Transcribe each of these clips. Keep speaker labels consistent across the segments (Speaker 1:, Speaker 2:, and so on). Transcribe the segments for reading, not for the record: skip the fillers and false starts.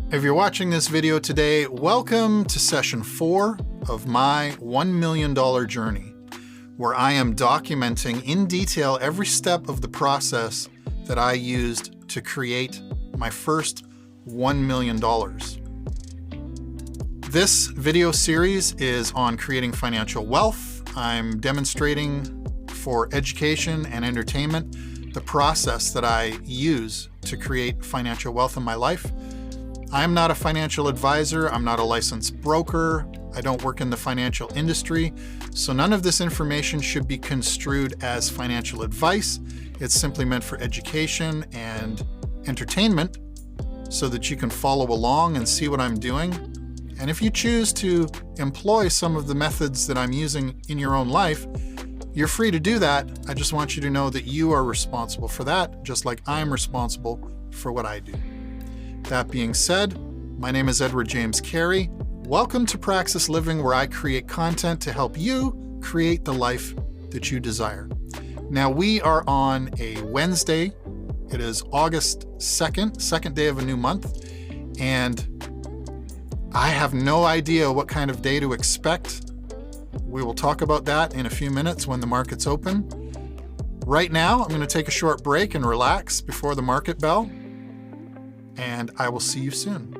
Speaker 1: If you're watching this video today, welcome to session 4 of my $1 million journey, where I am documenting in detail every step of the process that I used to create my first $1 million. This video series is on creating financial wealth. I'm demonstrating for education and entertainment the process that I use to create financial wealth in my life. I'm not a financial advisor. I'm not a licensed broker. I don't work in the financial industry. So none of this information should be construed as financial advice. It's simply meant for education and entertainment so that you can follow along and see what I'm doing. And if you choose to employ some of the methods that I'm using in your own life, you're free to do that. I just want you to know that you are responsible for that, just like I'm responsible for what I do. That being said, my name is Edward James Carey. Welcome to Praxis Living, where I create content to help you create the life that you desire. Now, we are on a Wednesday. It is August 2nd, second day of a new month, and I have no idea what kind of day to expect. We will talk about that in a few minutes when the market's open. Right now, I'm going to take a short break and relax before the market bell, and I will see you soon.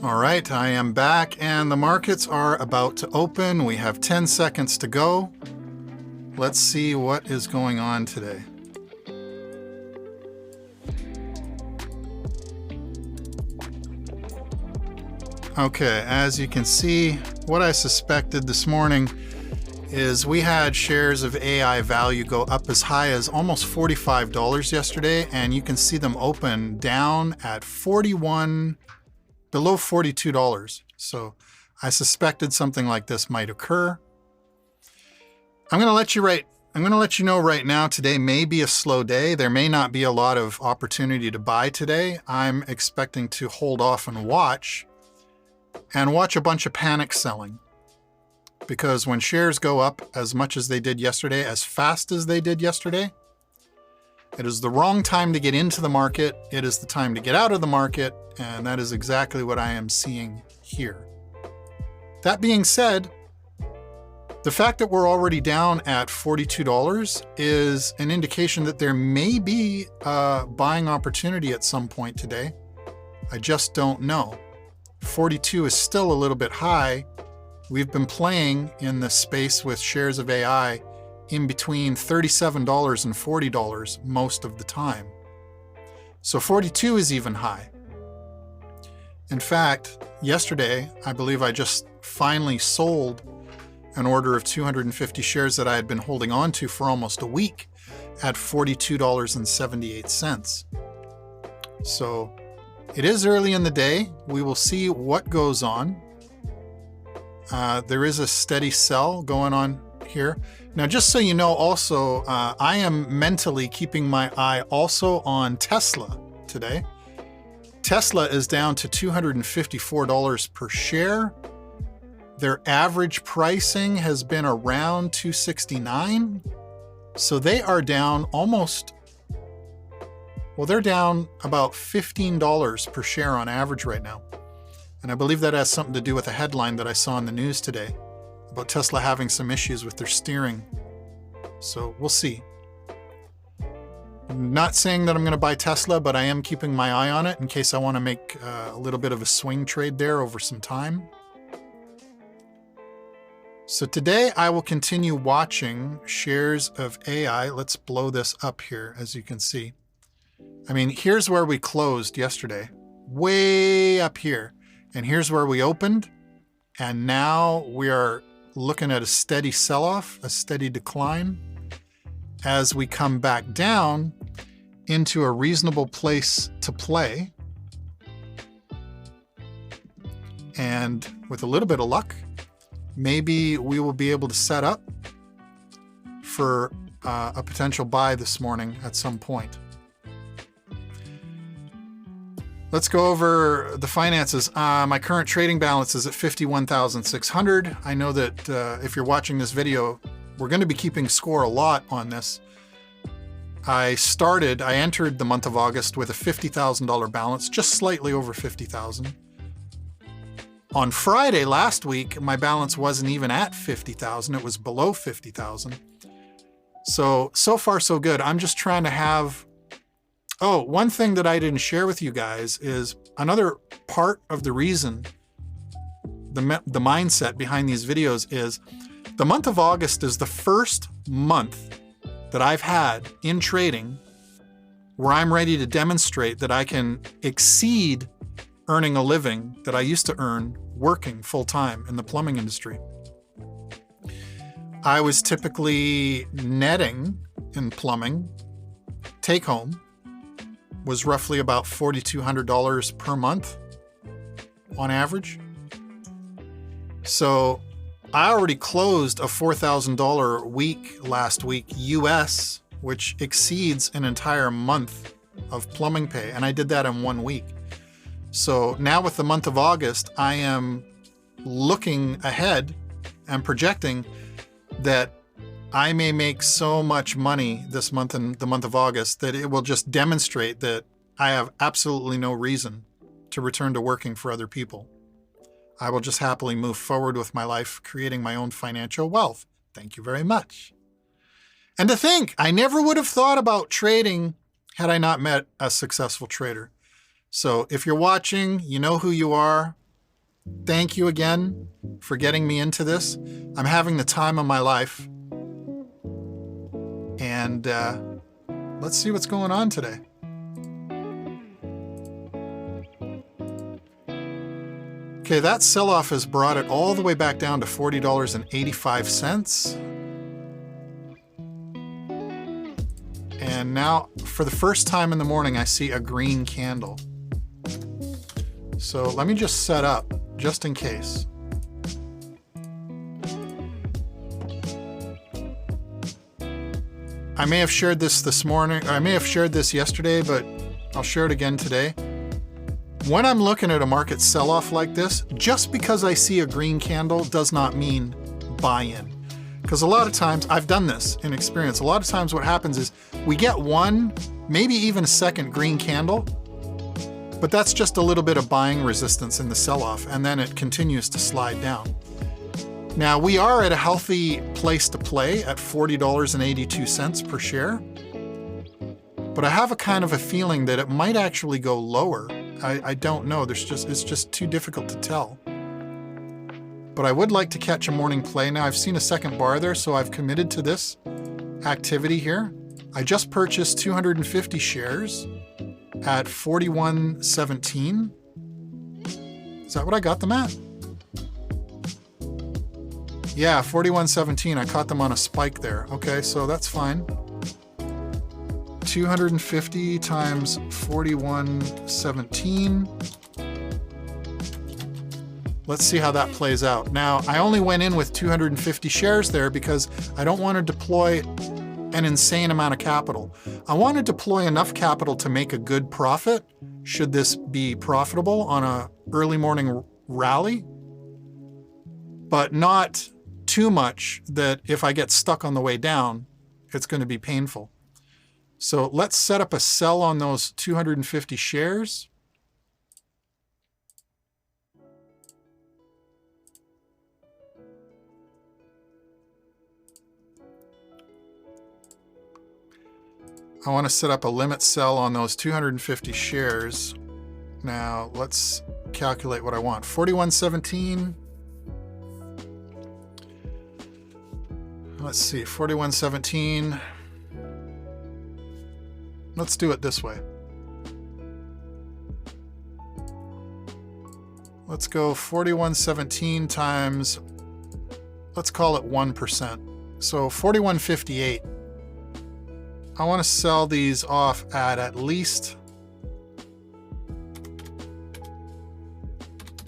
Speaker 1: All right, I am back and the markets are about to open. We have 10 seconds to go. Let's see what is going on today. Okay, as you can see, what I suspected this morning is we had shares of AI value go up as high as almost $45 yesterday, and you can see them open down at below $42. So I suspected something like this might occur. I'm going to let you know right now, today may be a slow day. There may not be a lot of opportunity to buy today. I'm expecting to hold off and watch a bunch of panic selling. Because when shares go up as much as they did yesterday, as fast as they did yesterday, it is the wrong time to get into the market. It is the time to get out of the market. And that is exactly what I am seeing here. That being said, the fact that we're already down at $42 is an indication that there may be a buying opportunity at some point today. I just don't know. 42 is still a little bit high. We've been playing in the space with shares of AI in between $37 and $40 most of the time. So 42 is even high. In fact, yesterday, I believe I just finally sold an order of 250 shares that I had been holding on to for almost a week at $42.78. So it is early in the day. We will see what goes on. There is a steady sell going on here. Now, just so you know, also, I am mentally keeping my eye also on Tesla today. Tesla is down to $254 per share. Their average pricing has been around $269. So they are down they're down about $15 per share on average right now. And I believe that has something to do with a headline that I saw in the news today about Tesla having some issues with their steering. So we'll see. I'm not saying that I'm going to buy Tesla, but I am keeping my eye on it in case I want to make a little bit of a swing trade there over some time. So today I will continue watching shares of AI. Let's blow this up here, as you can see. I mean, here's where we closed yesterday, way up here. And here's where we opened. And now we are looking at a steady sell-off, a steady decline, as we come back down into a reasonable place to play. And with a little bit of luck, maybe we will be able to set up for a potential buy this morning at some point. Let's go over the finances. My current trading balance is at $51,600. I know that if you're watching this video, we're going to be keeping score a lot on this. I entered the month of August with a $50,000 balance, just slightly over 50,000. On Friday last week, my balance wasn't even at 50,000. It was below 50,000. So far so good. I'm just trying to have... Oh, one thing that I didn't share with you guys is another part of the reason, the mindset behind these videos is the month of August is the first month that I've had in trading where I'm ready to demonstrate that I can exceed earning a living that I used to earn working full-time in the plumbing industry. I was typically netting in plumbing, take home, was roughly about $4,200 per month on average. So I already closed a $4,000 week last week US, which exceeds an entire month of plumbing pay. And I did that in 1 week. So now with the month of August, I am looking ahead and projecting that I may make so much money this month in the month of August that it will just demonstrate that I have absolutely no reason to return to working for other people. I will just happily move forward with my life, creating my own financial wealth. Thank you very much. And to think, I never would have thought about trading had I not met a successful trader. So if you're watching, you know who you are. Thank you again for getting me into this. I'm having the time of my life. And let's see what's going on today. Okay, that sell-off has brought it all the way back down to $40.85. And now, for the first time in the morning, I see a green candle. So let me just set up, just in case. I may have shared this morning, or I may have shared this yesterday, but I'll share it again today. When I'm looking at a market sell-off like this, just because I see a green candle does not mean buy in. Because a lot of times, I've done this in experience, a lot of times what happens is we get one, maybe even a second green candle, but that's just a little bit of buying resistance in the sell-off, and then it continues to slide down. Now, we are at a healthy place to play at $40.82 per share, but I have a kind of a feeling that it might actually go lower. I don't know, it's just too difficult to tell. But I would like to catch a morning play. Now I've seen a second bar there, so I've committed to this activity here. I just purchased 250 shares at $41.17. Is that what I got them at? Yeah, $41.17. I caught them on a spike there. Okay, so that's fine. 250 times $41.17. Let's see how that plays out. Now, I only went in with 250 shares there because I don't want to deploy an insane amount of capital. I want to deploy enough capital to make a good profit, should this be profitable on a early morning rally, but not too much that if I get stuck on the way down, it's going to be painful. So let's set up a sell on those 250 shares. I want to set up a limit sell on those 250 shares. Now let's calculate what I want. 41.17. Let's see, 41.17. Let's do it this way. Let's go 41.17 times, let's call it 1%. So 41.58. I want to sell these off at least,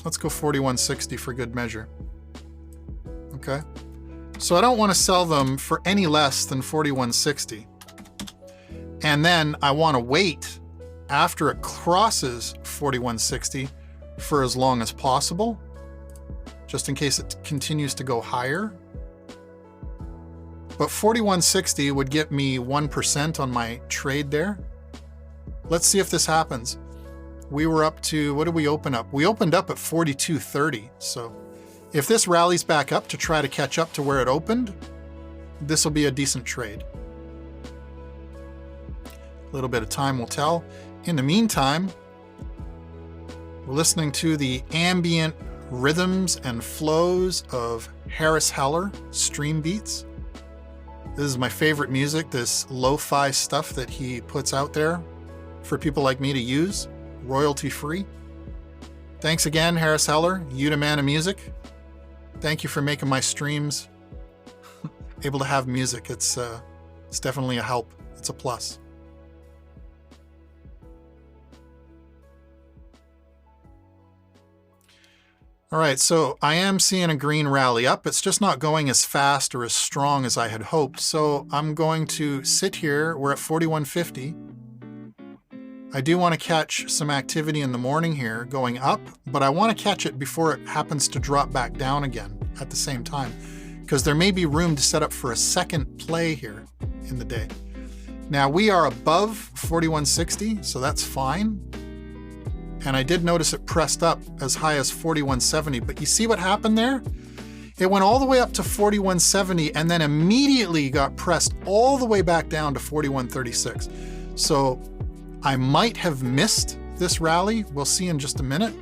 Speaker 1: let's go 41.60 for good measure. Okay. So I don't want to sell them for any less than 41.60. And then I want to wait after it crosses 41.60 for as long as possible, just in case it continues to go higher. but 41.60 would get me 1% on my trade there. Let's see if this happens. We were up to, what did we open up? We opened up at 42.30. So if this rallies back up to try to catch up to where it opened, this will be a decent trade. A little bit of time will tell. In the meantime, we're listening to the ambient rhythms and flows of Harris Heller stream beats. This is my favorite music, this lo-fi stuff that he puts out there for people like me to use, royalty-free. Thanks again, Harris Heller, you the man of music. Thank you for making my streams able to have music. It's definitely a help. It's a plus. All right, so I am seeing a green rally up. It's just not going as fast or as strong as I had hoped. So I'm going to sit here. We're at 41.50. I do want to catch some activity in the morning here going up, but I want to catch it before it happens to drop back down again at the same time, because there may be room to set up for a second play here in the day. Now we are above 41.60, so that's fine. And I did notice it pressed up as high as 41.70, but you see what happened there? It went all the way up to 41.70 and then immediately got pressed all the way back down to 41.36. So I might have missed this rally. We'll see in just a minute.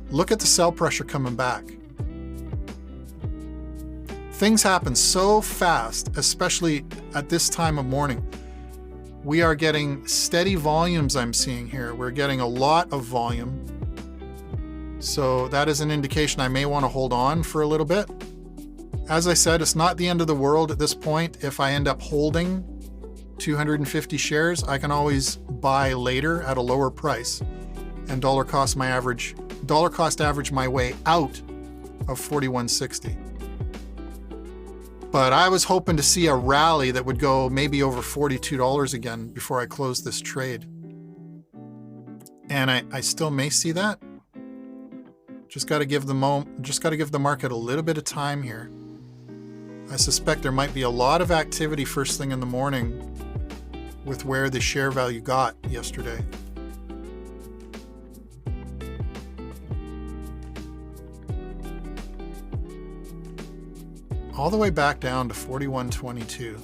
Speaker 1: Look at the sell pressure coming back. Things happen so fast, especially at this time of morning. We are getting steady volumes I'm seeing here. We're getting a lot of volume. So that is an indication I may want to hold on for a little bit. As I said, it's not the end of the world at this point. If I end up holding 250 shares, I can always buy later at a lower price and dollar cost average my way out of 41.60. But I was hoping to see a rally that would go maybe over $42 again before I close this trade. And I still may see that. Just got to give the market a little bit of time here. I suspect there might be a lot of activity first thing in the morning with where the share value got yesterday. All the way back down to 41.22.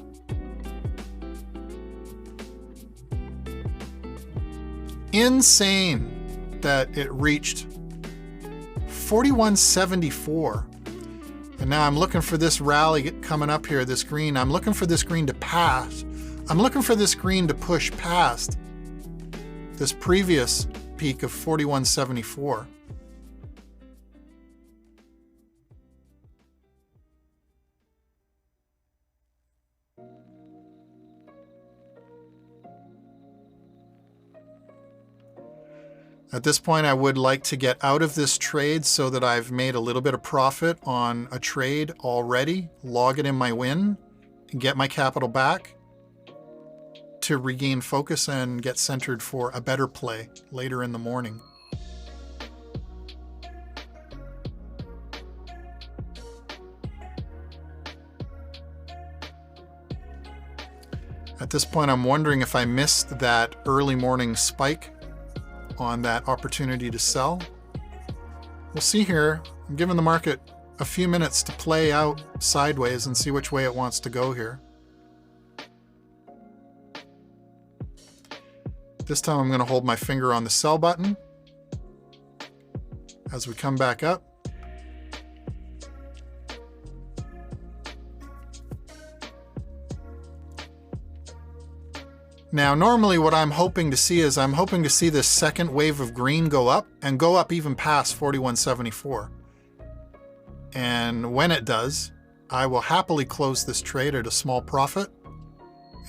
Speaker 1: Insane that it reached 41.74. And now I'm looking for this rally coming up here, this green. I'm looking for this green to pass. I'm looking for this green to push past this previous peak of 41.74. At this point, I would like to get out of this trade so that I've made a little bit of profit on a trade already, log it in my win, and get my capital back to regain focus and get centered for a better play later in the morning. At this point, I'm wondering if I missed that early morning spike on that opportunity to sell. We'll see here. I'm giving the market a few minutes to play out sideways and see which way it wants to go here. This time I'm going to hold my finger on the sell button as we come back up. Now, normally what I'm hoping to see is I'm hoping to see this second wave of green go up and go up even past 41.74. And when it does, I will happily close this trade at a small profit,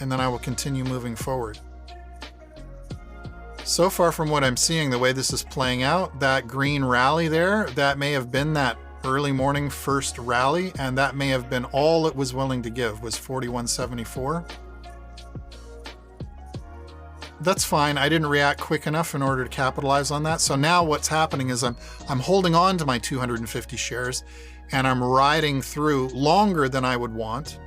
Speaker 1: and then I will continue moving forward. So far from what I'm seeing, the way this is playing out, that green rally there, that may have been that early morning first rally, and that may have been all it was willing to give, was 41.74. That's fine. I didn't react quick enough in order to capitalize on that. So now what's happening is I'm holding on to my 250 shares and I'm riding through longer than I would want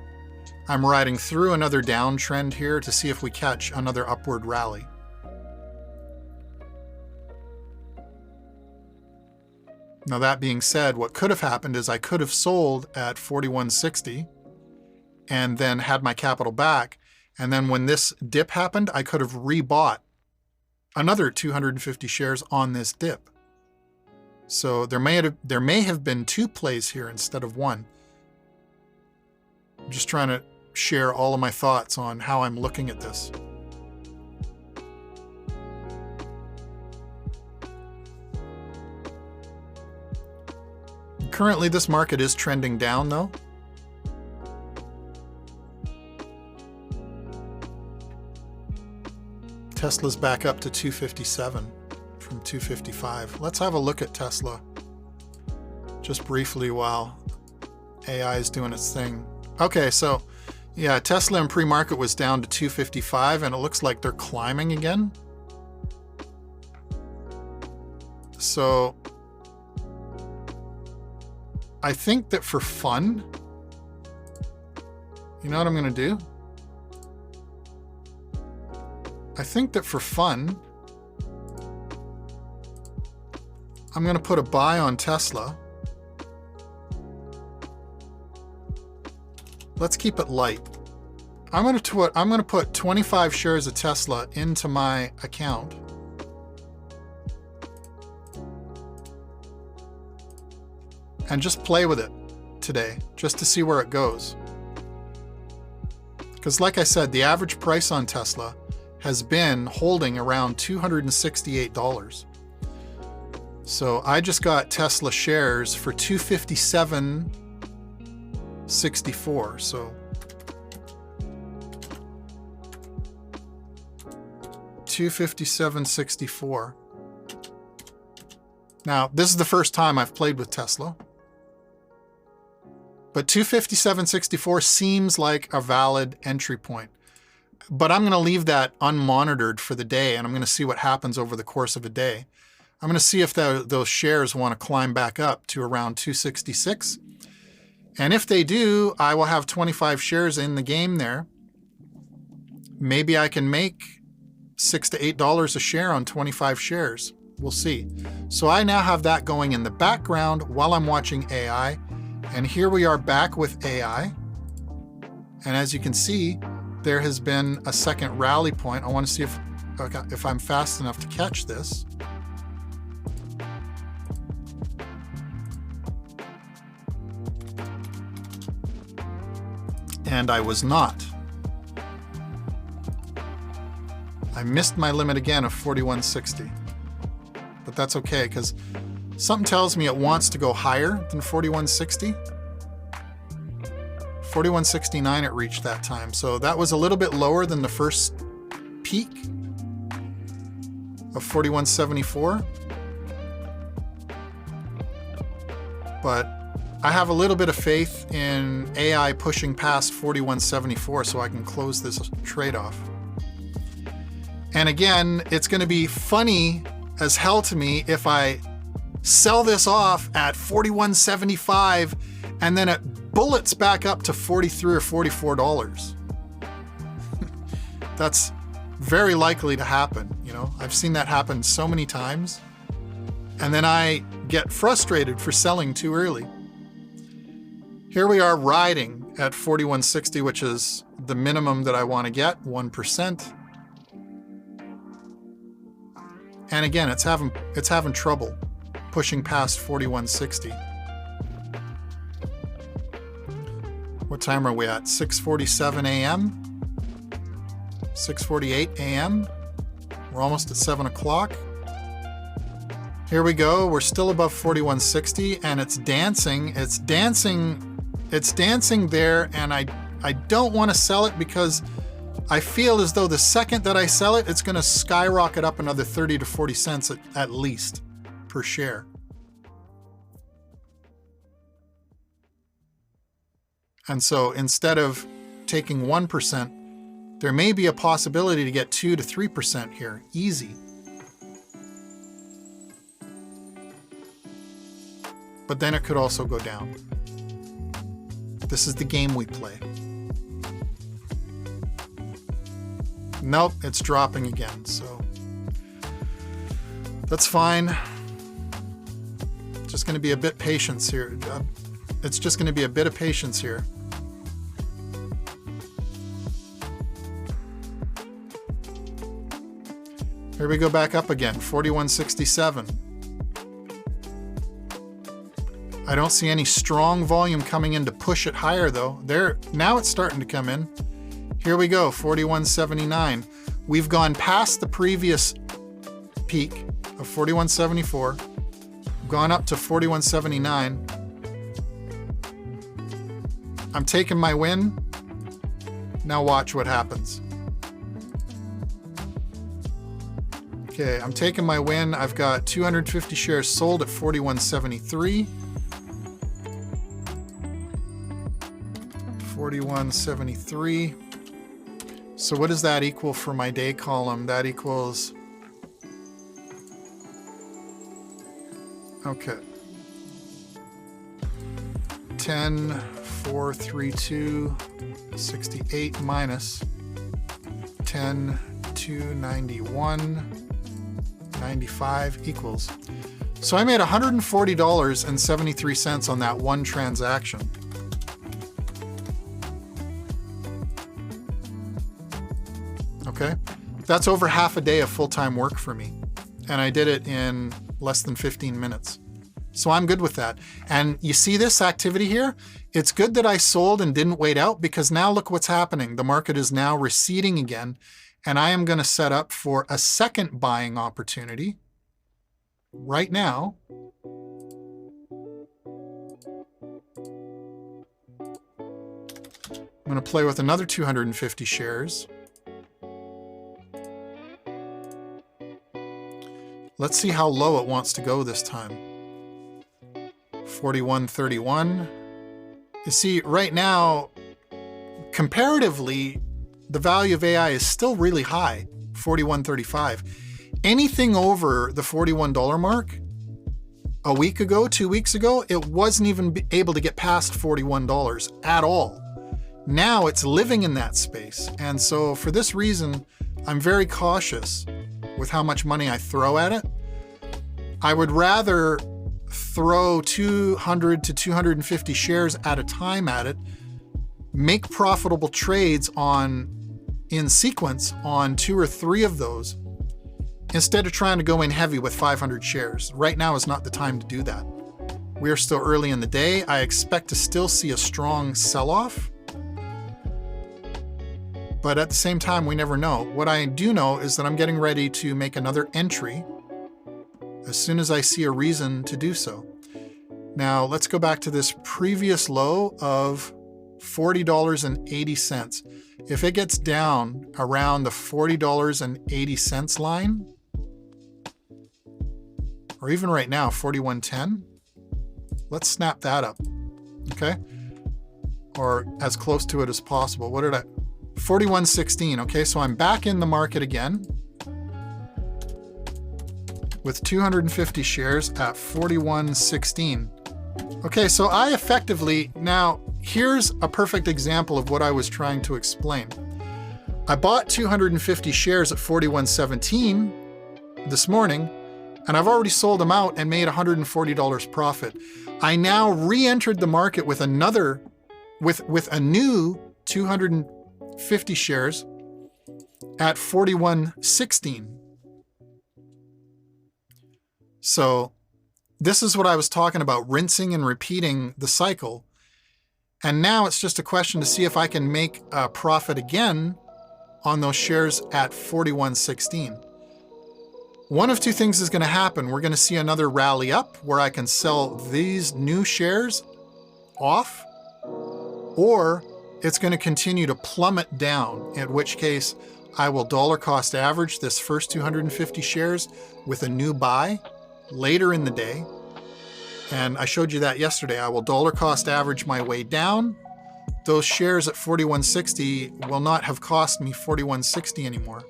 Speaker 1: I'm riding through another downtrend here to see if we catch another upward rally. Now that being said, what could have happened is I could have sold at 41.60 and then had my capital back. And then when this dip happened, I could have rebought another 250 shares on this dip. So there may have been two plays here instead of one. I'm just trying to share all of my thoughts on how I'm looking at this. Currently, this market is trending down, though. Tesla's back up to 257 from 255. Let's have a look at Tesla just briefly while AI is doing its thing. Okay, so yeah, Tesla in pre-market was down to 255, and it looks like they're climbing again. So I think that for fun, you know what I'm going to do? I think that for fun, I'm going to put a buy on Tesla. Let's keep it light. I'm going to put 25 shares of Tesla into my account. And just play with it today, just to see where it goes. Because like I said, the average price on Tesla has been holding around $268. So I just got Tesla shares for $257.64. So $257.64. Now, this is the first time I've played with Tesla. But $257.64 seems like a valid entry point. But I'm going to leave that unmonitored for the day, and I'm going to see what happens over the course of a day. I'm going to see if those shares want to climb back up to around 266. And if they do, I will have 25 shares in the game there. Maybe I can make $6 to $8 a share on 25 shares. We'll see. So I now have that going in the background while I'm watching AI. And here we are back with AI. And as you can see, there has been a second rally point. I want to see if I'm fast enough to catch this. And I was not. I missed my limit again of 41.60. But that's okay, because something tells me it wants to go higher than 41.60. 41.69 it reached that time. So that was a little bit lower than the first peak of 41.74. But I have a little bit of faith in AI pushing past 41.74 so I can close this trade off. And again, it's going to be funny as hell to me if I sell this off at 41.75 and then it bullets back up to $43 or $44. That's very likely to happen. You know, I've seen that happen so many times. And then I get frustrated for selling too early. Here we are riding at 41.60, which is the minimum that I want to get, 1%. And again, it's having trouble pushing past 41.60. What time are we at? 6:47 a.m. 6:48 a.m. We're almost at 7 o'clock. Here we go. We're still above 41.60, and it's dancing. It's dancing there, and I don't want to sell it because I feel as though the second that I sell it, it's going to skyrocket up another 30 to 40 cents at least per share. And so instead of taking 1%, there may be a possibility to get 2 to 3% here, easy. But then it could also go down. This is the game we play. Nope, it's dropping again, so that's fine. Just going to be a bit patience here. It's just going to be a bit of patience here. Here we go back up again, 41.67. I don't see any strong volume coming in to push it higher though. Now it's starting to come in. Here we go, 41.79. We've gone past the previous peak of 41.74, gone up to 41.79. I'm taking my win. Now watch what happens. Okay, I'm taking my win. I've got 250 shares sold at 41.73. 41.73. So what does that equal for my day column? That equals, okay, 10,432, 68 minus 10,291, 95 equals. So I made $140.73 on that one transaction. Okay, that's over half a day of full-time work for me. And I did it in less than 15 minutes. So I'm good with that. And you see this activity here? It's good that I sold and didn't wait out, because now look what's happening. The market is now receding again, and I am going to set up for a second buying opportunity right now. I'm going to play with another 250 shares. Let's see how low it wants to go this time. 41.31. You see, right now, comparatively, the value of AI is still really high, 41.35. Anything over the $41 mark, a week ago, 2 weeks ago, it wasn't even able to get past $41 at all. Now it's living in that space. And so for this reason, I'm very cautious with how much money I throw at it. I would rather throw 200 to 250 shares at a time at it, make profitable trades in sequence on 2 or 3 of those, instead of trying to go in heavy with 500 shares. Right now is not the time to do that. We are still early in the day. I expect to still see a strong sell-off. But at the same time, we never know. What I do know is that I'm getting ready to make another entry as soon as I see a reason to do so. Now, let's go back to this previous low of $40.80. If it gets down around the $40.80 line, or even right now, 41.10, let's snap that up, okay? Or as close to it as possible. What did I... 41.16, okay, so I'm back in the market again with 250 shares at 41.16. Okay, so I effectively, now here's a perfect example of what I was trying to explain. I bought 250 shares at 41.17 this morning, and I've already sold them out and made $140 profit. I now re-entered the market with another, with a new 250 shares at 41.16. So this is what I was talking about, rinsing and repeating the cycle. And now it's just a question to see if I can make a profit again on those shares at 41.16. One of two things is going to happen. We're going to see another rally up where I can sell these new shares off, or it's going to continue to plummet down, in which case I will dollar cost average this first 250 shares with a new buy later in the day. And I showed you that yesterday. I will dollar cost average my way down. Those shares at 41.60 will not have cost me 41.60 anymore.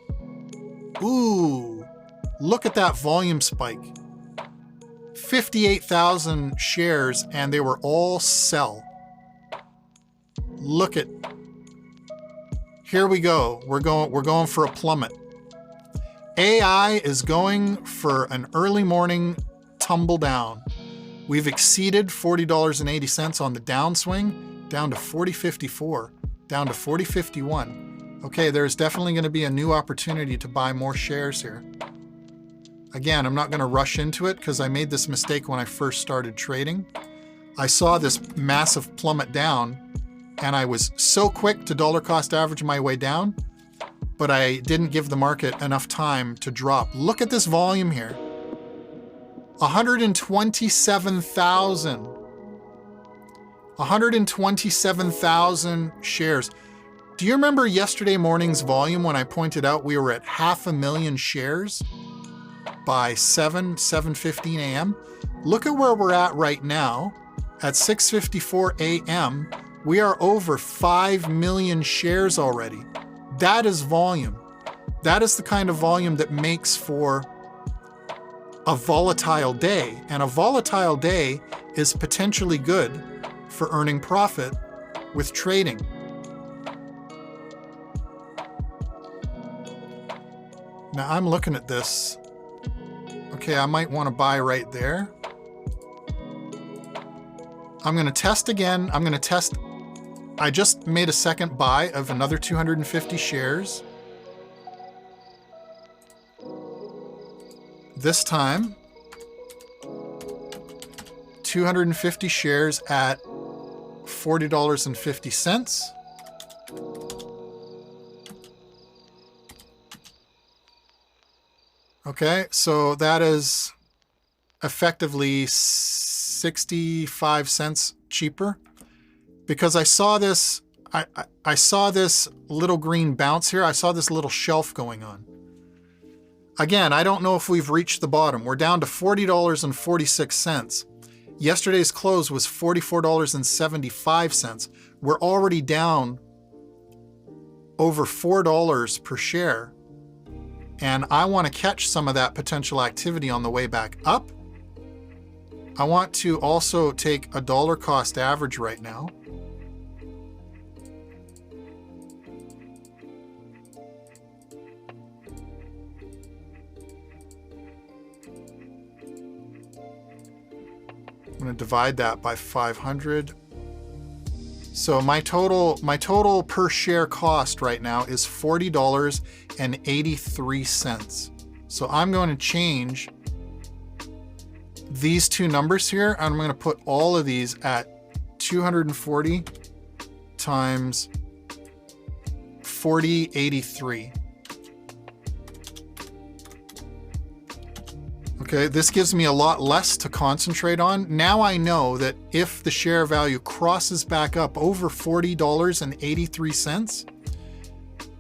Speaker 1: Ooh, look at that volume spike. 58,000 shares, and they were all sell. Look at Here we go. We're going for a plummet. AI is going for an early morning tumble down. We've exceeded $40.80 on the downswing, down to $40.54, down to $40.51. Okay, there's definitely going to be a new opportunity to buy more shares here. Again, I'm not going to rush into it because I made this mistake when I first started trading. I saw this massive plummet down and I was so quick to dollar cost average my way down, but I didn't give the market enough time to drop. Look at this volume here. 127,000. 127,000 shares. Do you remember yesterday morning's volume when I pointed out we were at 500,000 shares by 7:15 a.m.? Look at where we're at right now. At 6:54 a.m., we are over 5 million shares already. That is volume. That is the kind of volume that makes for a volatile day. And a volatile day is potentially good for earning profit with trading. Now I'm looking at this. Okay, I might want to buy right there. I'm going to test again. I'm going to test. I just made a second buy of another 250 shares. This time, 250 shares at $40.50. Okay, so that is effectively 65 cents cheaper. Because I saw this, I saw this little green bounce here. I saw this little shelf going on. Again, I don't know if we've reached the bottom. We're down to $40.46. Yesterday's close was $44.75. We're already down over $4 per share. And I want to catch some of that potential activity on the way back up. I want to also take a dollar cost average right now. I'm going to divide that by 500. So my total per share cost right now is $40.83. So I'm going to change these two numbers here. I'm going to put all of these at 240 times 40.83. Okay, this gives me a lot less to concentrate on. Now I know that if the share value crosses back up over $40.83,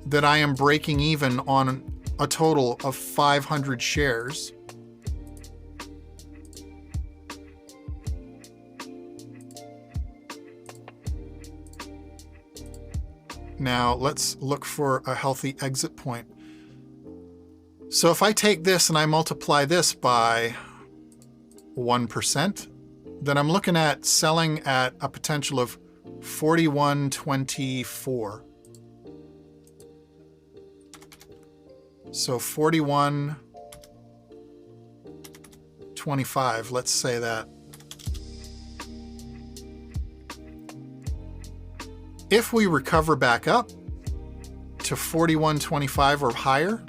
Speaker 1: that I am breaking even on a total of 500 shares. Now let's look for a healthy exit point. So if I take this and I multiply this by 1%, then I'm looking at selling at a potential of 41.24. So 41.25, let's say that. If we recover back up to 41.25 or higher,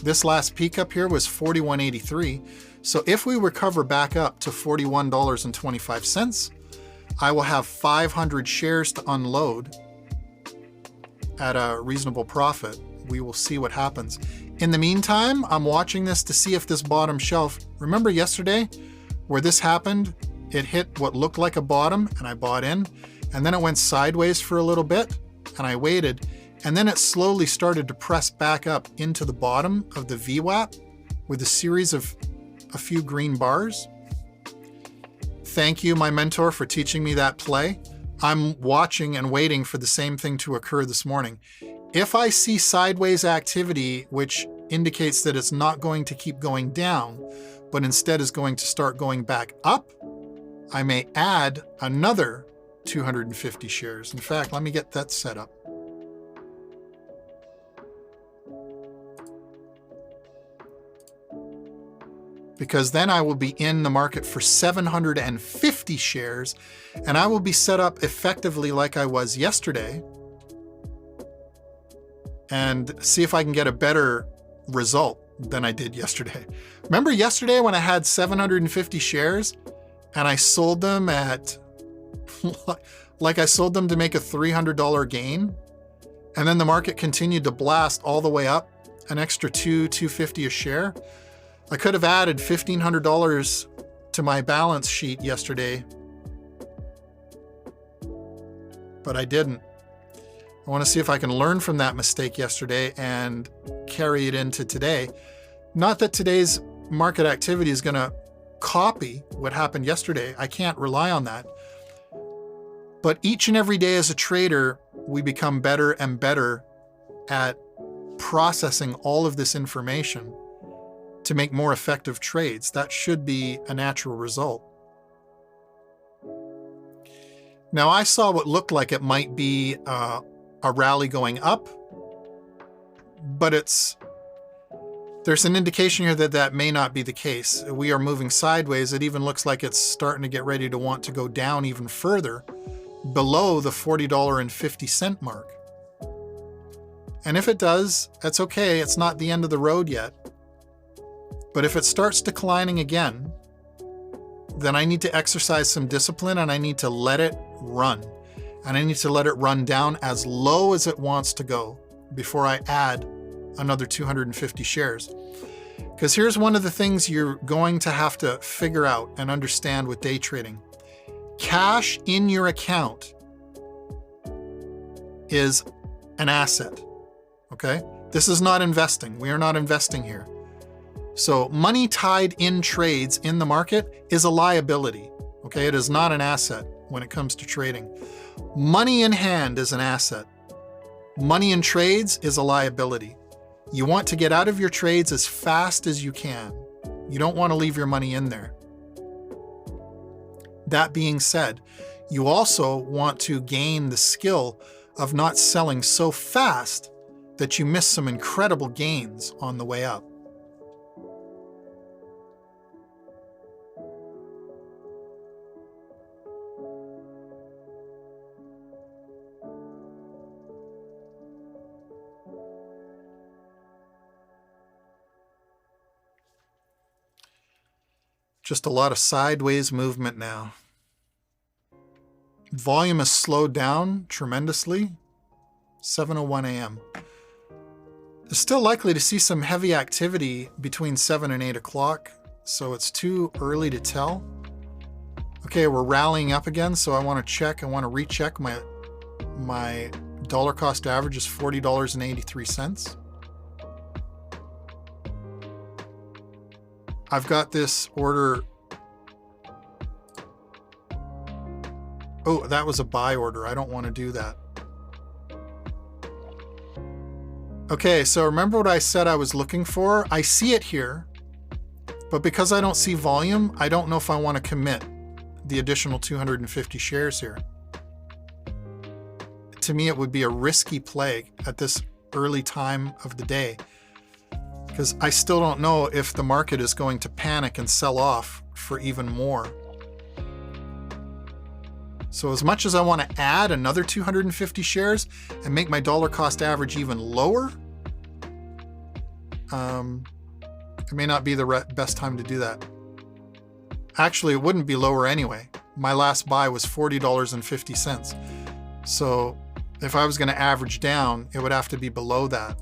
Speaker 1: this last peak up here was 41.83. So if we recover back up to $41.25, I will have 500 shares to unload at a reasonable profit. We will see what happens. In the meantime, I'm watching this to see if this bottom shelf, remember yesterday where this happened, it hit what looked like a bottom and I bought in, and then it went sideways for a little bit and I waited. And then it slowly started to press back up into the bottom of the VWAP with a series of a few green bars. Thank you, my mentor, for teaching me that play. I'm watching and waiting for the same thing to occur this morning. If I see sideways activity, which indicates that it's not going to keep going down, but instead is going to start going back up, I may add another 250 shares. In fact, let me get that set up. because then I will be in the market for 750 shares and I will be set up effectively like I was yesterday and see if I can get a better result than I did yesterday. Remember yesterday when I had 750 shares and I sold them at, like I sold them to make a $300 gain, and then the market continued to blast all the way up, an extra $250 a share. I could have added $1,500 to my balance sheet yesterday, but I didn't. I want to see if I can learn from that mistake yesterday and carry it into today. Not that today's market activity is going to copy what happened yesterday. I can't rely on that. But each and every day as a trader, we become better and better at processing all of this information to make more effective trades. That should be a natural result. Now, I saw what looked like it might be a rally going up, but there's an indication here that that may not be the case. We are moving sideways. It even looks like it's starting to get ready to want to go down even further below the $40.50 mark. And if it does, that's okay. It's not the end of the road yet. But if it starts declining again, then I need to exercise some discipline and I need to let it run. And I need to let it run down as low as it wants to go before I add another 250 shares. Because here's one of the things you're going to have to figure out and understand with day trading. Cash in your account is an asset, okay? This is not investing. We are not investing here. So money tied in trades in the market is a liability, okay? It is not an asset when it comes to trading. Money in hand is an asset. Money in trades is a liability. You want to get out of your trades as fast as you can. You don't want to leave your money in there. That being said, you also want to gain the skill of not selling so fast that you miss some incredible gains on the way up. Just a lot of sideways movement now. Volume has slowed down tremendously. 7:01 a.m. There's still likely to see some heavy activity between 7 and 8 o'clock, so it's too early to tell. Okay, we're rallying up again, so I want to recheck my dollar cost average is $40.83. I've got this order. Oh, that was a buy order. I don't want to do that. Okay, so remember what I said I was looking for? I see it here, but because I don't see volume, I don't know if I want to commit the additional 250 shares here. To me, it would be a risky play at this early time of the day, because I still don't know if the market is going to panic and sell off for even more. So as much as I want to add another 250 shares and make my dollar cost average even lower, it may not be the best time to do that. Actually, it wouldn't be lower anyway. My last buy was $40.50. So if I was going to average down, it would have to be below that.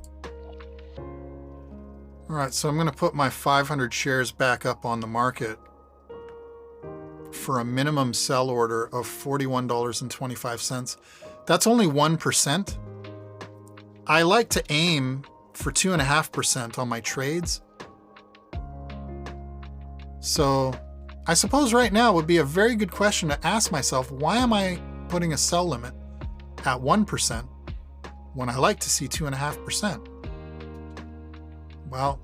Speaker 1: All right, so I'm going to put my 500 shares back up on the market for a minimum sell order of $41.25. That's only 1%. I like to aim for 2.5% on my trades. So I suppose right now would be a very good question to ask myself, why am I putting a sell limit at 1% when I like to see 2.5%? Well,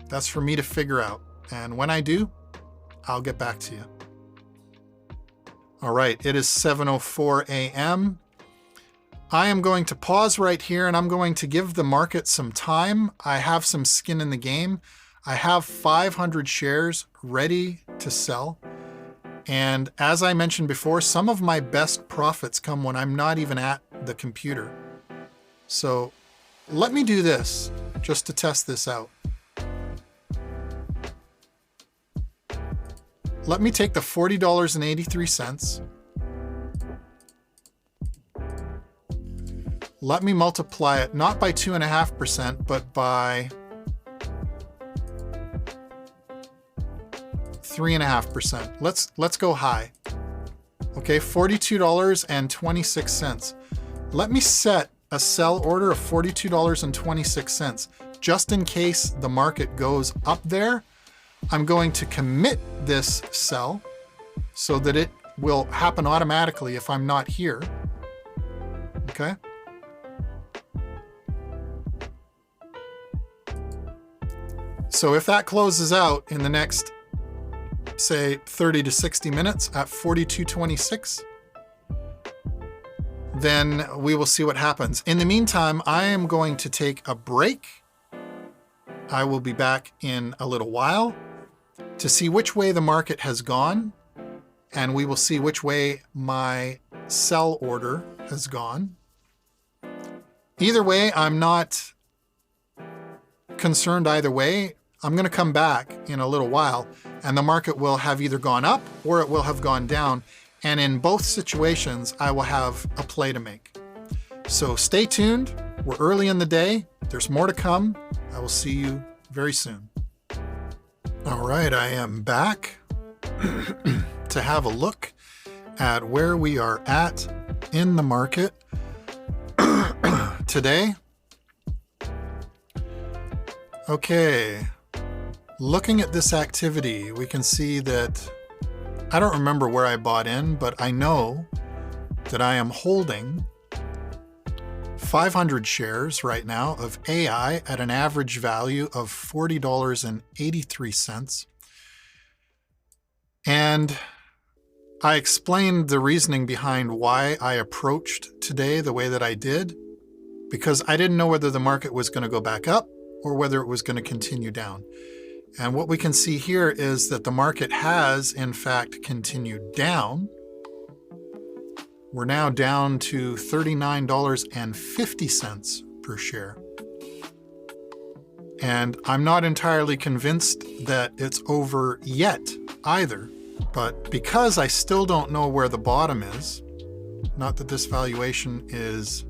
Speaker 1: that's for me to figure out. And when I do, I'll get back to you. All right, it is 7:04 a.m. I am going to pause right here and I'm going to give the market some time. I have some skin in the game. I have 500 shares ready to sell. And as I mentioned before, some of my best profits come when I'm not even at the computer. So let me do this just to test this out. Let me take the $40.83. Let me multiply it not by 2.5%, but by 3.5%. Let's go high. Okay, $42.26. Let me set a sell order of $42.26. Just in case the market goes up there, I'm going to commit this sell so that it will happen automatically if I'm not here. Okay. So if that closes out in the next, say, 30 to 60 minutes at 42.26, then we will see what happens. In the meantime, I am going to take a break. I will be back in a little while to see which way the market has gone, and we will see which way my sell order has gone. Either way, I'm not concerned either way. I'm going to come back in a little while, and the market will have either gone up or it will have gone down. And in both situations, I will have a play to make. So stay tuned. We're early in the day. There's more to come. I will see you very soon. All right, I am back to have a look at where we are at in the market today. Okay, looking at this activity, we can see that I don't remember where I bought in, but I know that I am holding 500 shares right now of AI at an average value of $40.83. And I explained the reasoning behind why I approached today the way that I did, because I didn't know whether the market was going to go back up or whether it was going to continue down. And what we can see here is that the market has, in fact, continued down. We're now down to $39.50 per share. And I'm not entirely convinced that it's over yet either. But because I still don't know where the bottom is, not that this valuation is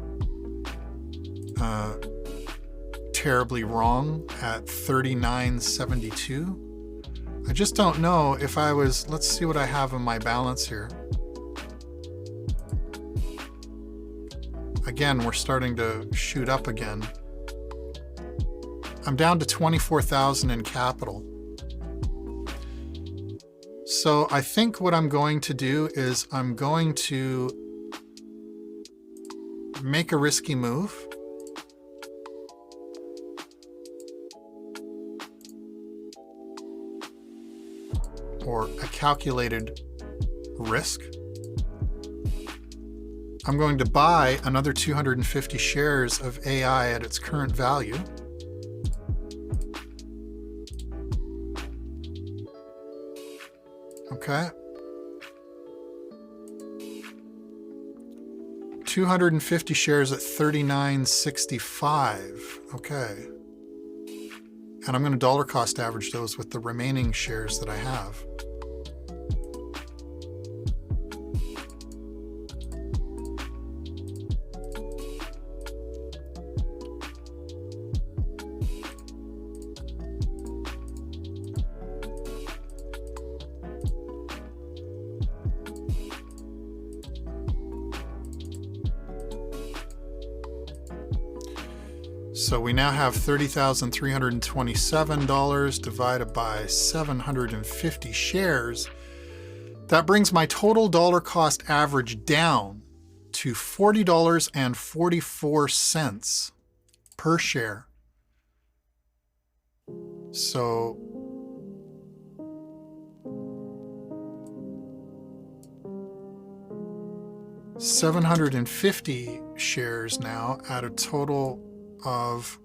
Speaker 1: terribly wrong at $39.72. I just don't know if I was, let's see what I have in my balance here. Again, we're starting to shoot up again. I'm down to 24,000 in capital. So I think what I'm going to do is I'm going to make a risky move. Or a calculated risk. I'm going to buy another 250 shares of AI at its current value. Okay. 250 shares at $39.65. Okay. And I'm going to dollar cost average those with the remaining shares that I have. So we now have $30,327 divided by 750 shares. That brings my total dollar cost average down to $40.44 per share. So $750 shares now at a total of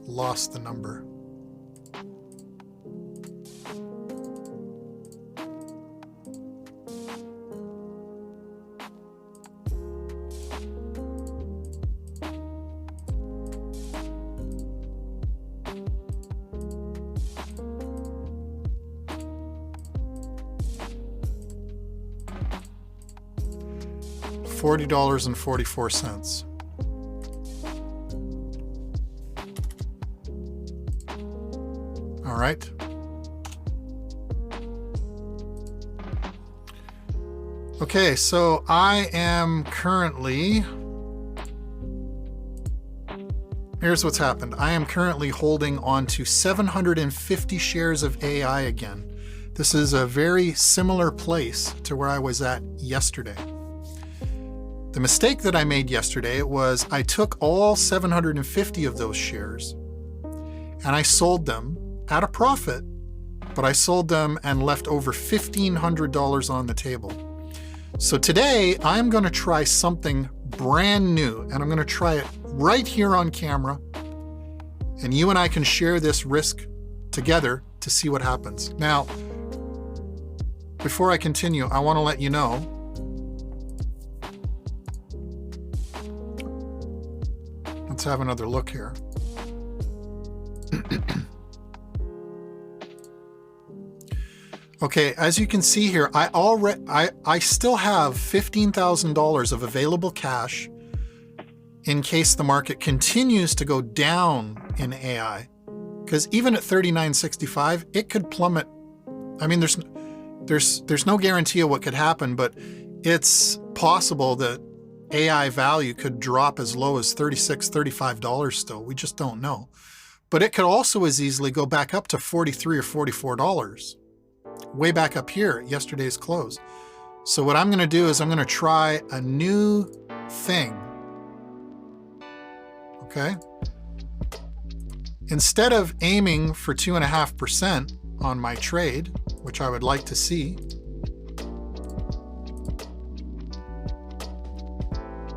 Speaker 1: lost the number. $40.44. All right. Okay, so I am currently, here's what's happened. I am currently holding on to 750 shares of AI again. This is a very similar place to where I was at yesterday. The mistake that I made yesterday was I took all 750 of those shares and I sold them at a profit, but I sold them and left over $1,500 on the table. So today I'm going to try something brand new, and I'm going to try it right here on camera, and you and I can share this risk together to see what happens. Now, before I continue, I want to let you know let's have another look here. Okay, as you can see here, I still have $15,000 of available cash in case the market continues to go down in AI. Because even at $39.65, it could plummet. I mean, there's no guarantee of what could happen, but it's possible that AI value could drop as low as $36, $35 still. We just don't know. But it could also as easily go back up to $43 or $44. Way back up here at yesterday's close. So what I'm going to do is I'm going to try a new thing. Okay. Instead of aiming for 2.5% on my trade, which I would like to see,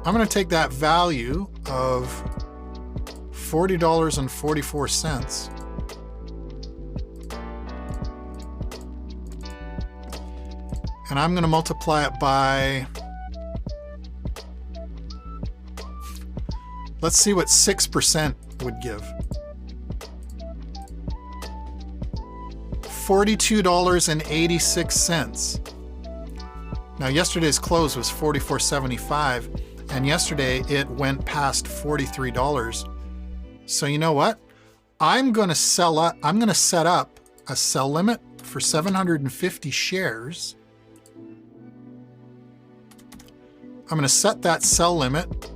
Speaker 1: I'm going to take that value of $40.44 and I'm going to multiply it by, let's see what 6% would give. $42.86. Now yesterday's close was $44.75, and yesterday it went past $43. So you know what? I'm going to set up a sell limit for 750 shares. I'm going to set that sell limit.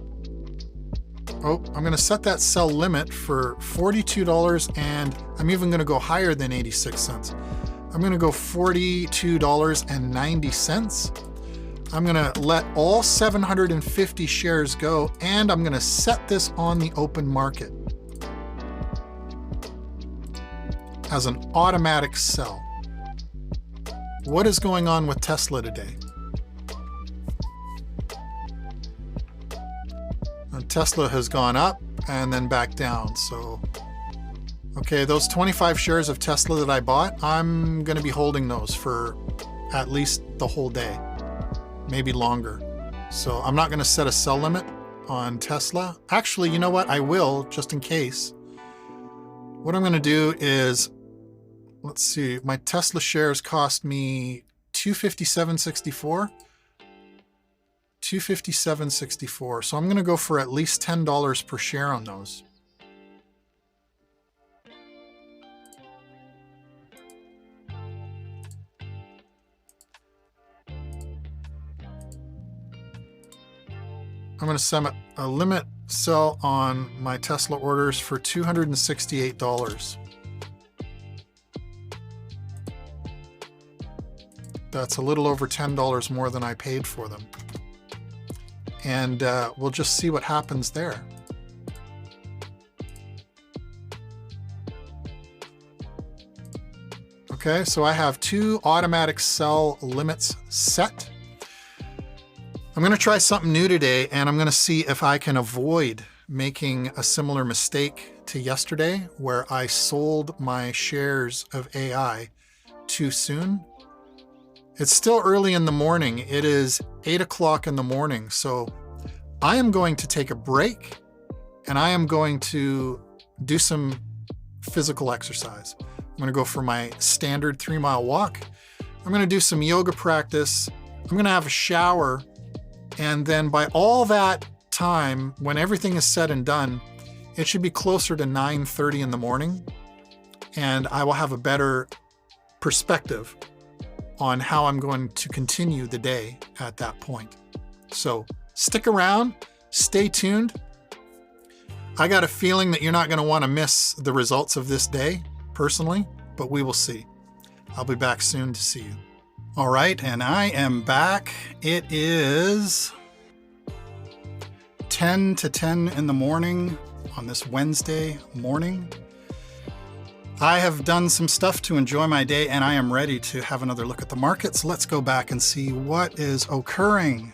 Speaker 1: I'm going to set that sell limit for $42, and I'm even going to go higher than 86 cents. I'm going to go $42.90. I'm going to let all 750 shares go, and I'm going to set this on the open market as an automatic sell. What is going on with Tesla today? Tesla has gone up and then back down. So, okay, those 25 shares of Tesla that I bought, I'm going to be holding those for at least the whole day, maybe longer. So I'm not going to set a sell limit on Tesla. Actually, you know what? I will, just in case. What I'm going to do is, let's see, my Tesla shares cost me $257.64. $257.64. So I'm going to go for at least $10 per share on those. I'm going to set a limit sell on my Tesla orders for $268. That's a little over $10 more than I paid for them. And we'll just see what happens there. Okay, so I have 2 automatic sell limits set. I'm going to try something new today, and I'm going to see if I can avoid making a similar mistake to yesterday where I sold my shares of AI too soon. It's still early in the morning. It is 8 o'clock in the morning. So I am going to take a break and I am going to do some physical exercise. I'm going to go for my standard 3-mile walk. I'm going to do some yoga practice. I'm going to have a shower. And then by all that time, when everything is said and done, it should be closer to 9:30 in the morning. And I will have a better perspective on how I'm going to continue the day at that point. So stick around, stay tuned. I got a feeling that you're not going to want to miss the results of this day, personally, but we will see. I'll be back soon to see you. All right, and I am back. It is 10 to 10 in the morning on this Wednesday morning. I have done some stuff to enjoy my day, and I am ready to have another look at the markets. Let's go back and see what is occurring.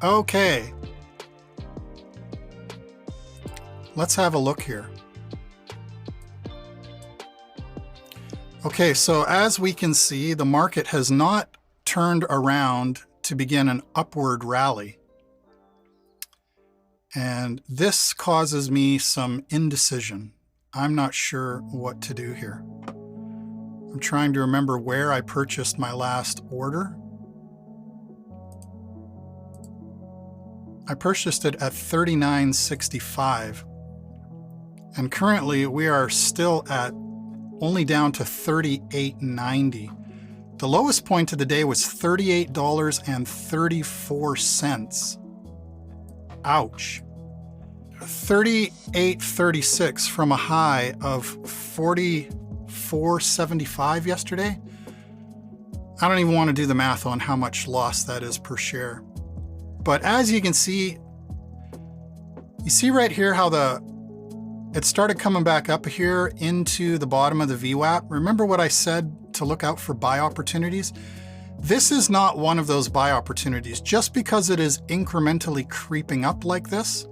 Speaker 1: Okay. Let's have a look here. Okay, so as we can see, the market has not turned around to begin an upward rally. And this causes me some indecision. I'm not sure what to do here. I'm trying to remember where I purchased my last order. I purchased it at $39.65. And currently we are still at only down to $38.90. The lowest point of the day was $38.34. Ouch. $38.36 from a high of $44.75 yesterday. I don't even want to do the math on how much loss that is per share. But as you can see, you see right here how it started coming back up here into the bottom of the VWAP. Remember what I said to look out for buy opportunities? This is not one of those buy opportunities. Just because it is incrementally creeping up like this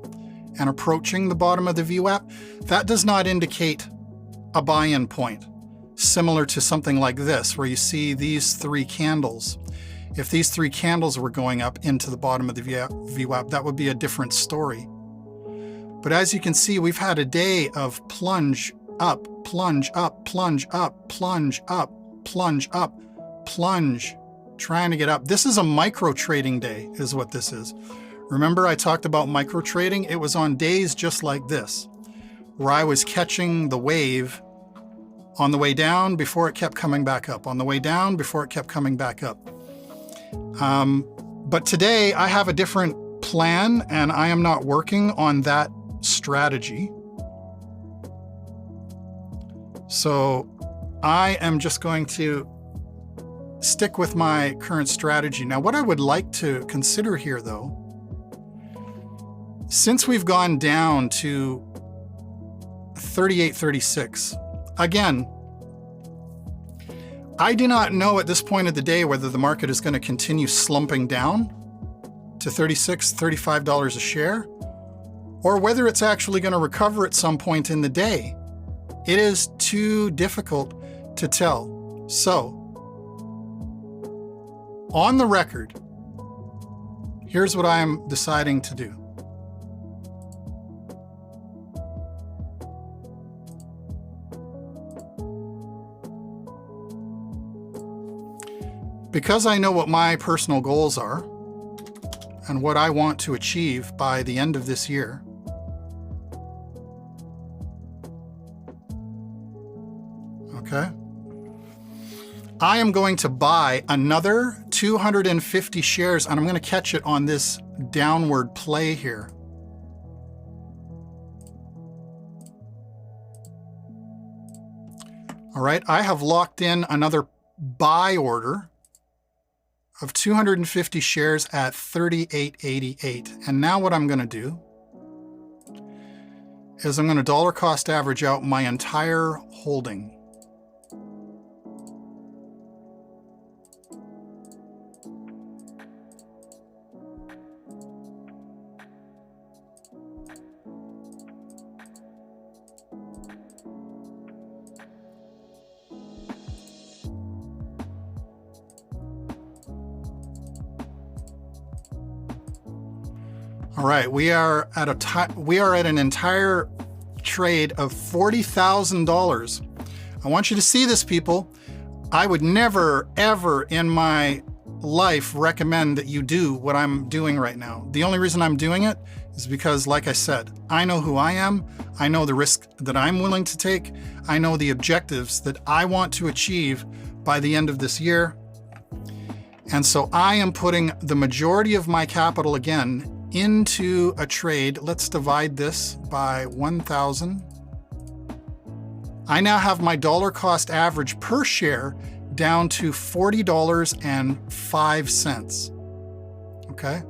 Speaker 1: and approaching the bottom of the VWAP, that does not indicate a buy-in point, similar to something like this, where you see these 3 candles. If these 3 candles were going up into the bottom of the VWAP, that would be a different story. But as you can see, we've had a day of plunge up, plunge up, plunge up, plunge up, plunge up, plunge, trying to get up. This is a micro trading day is what this is. Remember I talked about micro trading? It was on days just like this, where I was catching the wave on the way down before it kept coming back up, on the way down before it kept coming back up. But today I have a different plan and I am not working on that strategy. So I am just going to stick with my current strategy. Now, what I would like to consider here though, since we've gone down to 38.36, again, I do not know at this point of the day whether the market is going to continue slumping down to $36, $35 a share, or whether it's actually going to recover at some point in the day. It is too difficult to tell. So, on the record, here's what I'm deciding to do. Because I know what my personal goals are and what I want to achieve by the end of this year, okay, I am going to buy another 250 shares and I'm going to catch it on this downward play here. All right, I have locked in another buy order of 250 shares at $38.88. And now what I'm going to do is I'm going to dollar cost average out my entire holding. All right, we are at an entire trade of $40,000. I want you to see this, people. I would never, ever in my life recommend that you do what I'm doing right now. The only reason I'm doing it is because, like I said, I know who I am. I know the risk that I'm willing to take. I know the objectives that I want to achieve by the end of this year. And so I am putting the majority of my capital again into a trade. Let's divide this by 1,000. I now have my dollar cost average per share down to $40.05. Okay?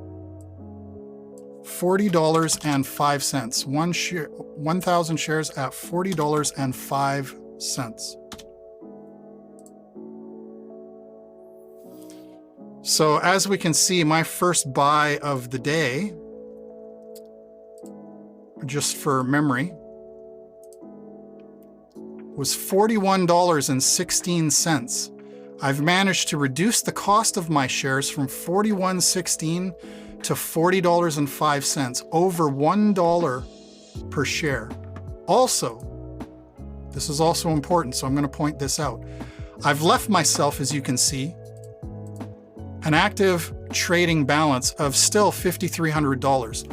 Speaker 1: $40.05. 1,000 shares at $40.05. So as we can see, my first buy of the day, just for memory, was $41.16. I've managed to reduce the cost of my shares from $41.16 to $40.05, over $1 per share. Also, this is also important, so I'm going to point this out. I've left myself, as you can see, an active trading balance of still $5,300.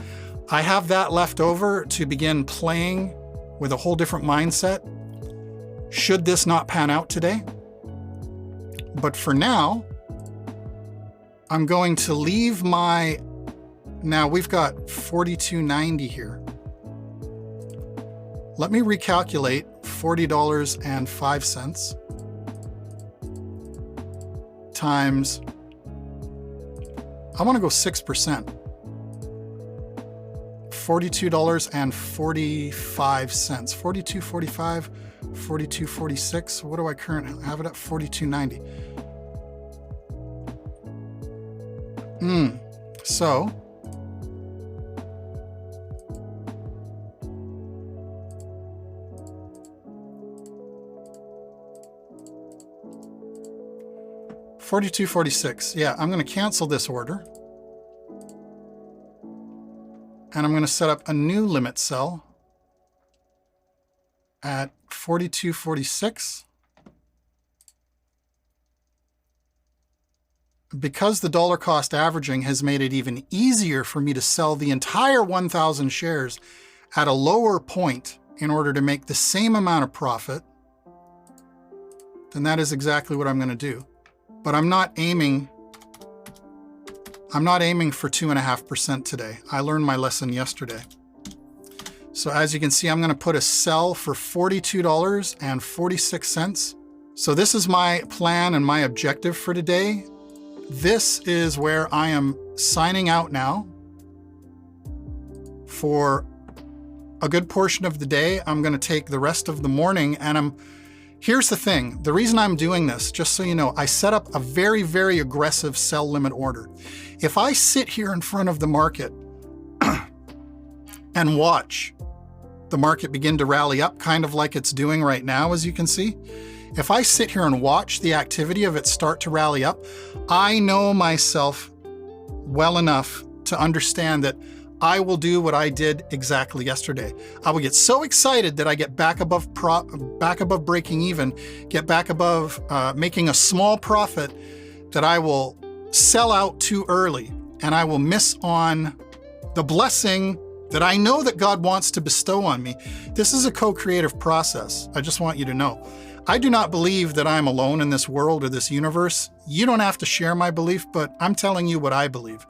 Speaker 1: I have that left over to begin playing with a whole different mindset should this not pan out today. But for now, I'm going to leave now we've got $42.90 here. Let me recalculate $40.05 times, I want to go 6%. $42.45. $42.45, $42.46. What do I currently have it at? $42.90. So $42.46. Yeah, I'm going to cancel this order. And I'm going to set up a new limit sell at $42.46. Because the dollar cost averaging has made it even easier for me to sell the entire 1,000 shares at a lower point in order to make the same amount of profit, then that is exactly what I'm going to do. But I'm not aiming for 2.5% today. I learned my lesson yesterday. So as you can see, I'm going to put a sell for $42.46. So this is my plan and my objective for today. This is where I am signing out now. For a good portion of the day, I'm going to take the rest of the morning, and here's the thing. The reason I'm doing this, just so you know, I set up a very, very aggressive sell limit order. If I sit here in front of the market and watch the market begin to rally up, kind of like it's doing right now, as you can see, if I sit here and watch the activity of it start to rally up, I know myself well enough to understand that I will do what I did exactly yesterday. I will get so excited that I get back above breaking even, get back above making a small profit, that I will sell out too early, and I will miss on the blessing that I know that God wants to bestow on me. This is a co-creative process. I just want you to know. I do not believe that I'm alone in this world or this universe. You don't have to share my belief, but I'm telling you what I believe.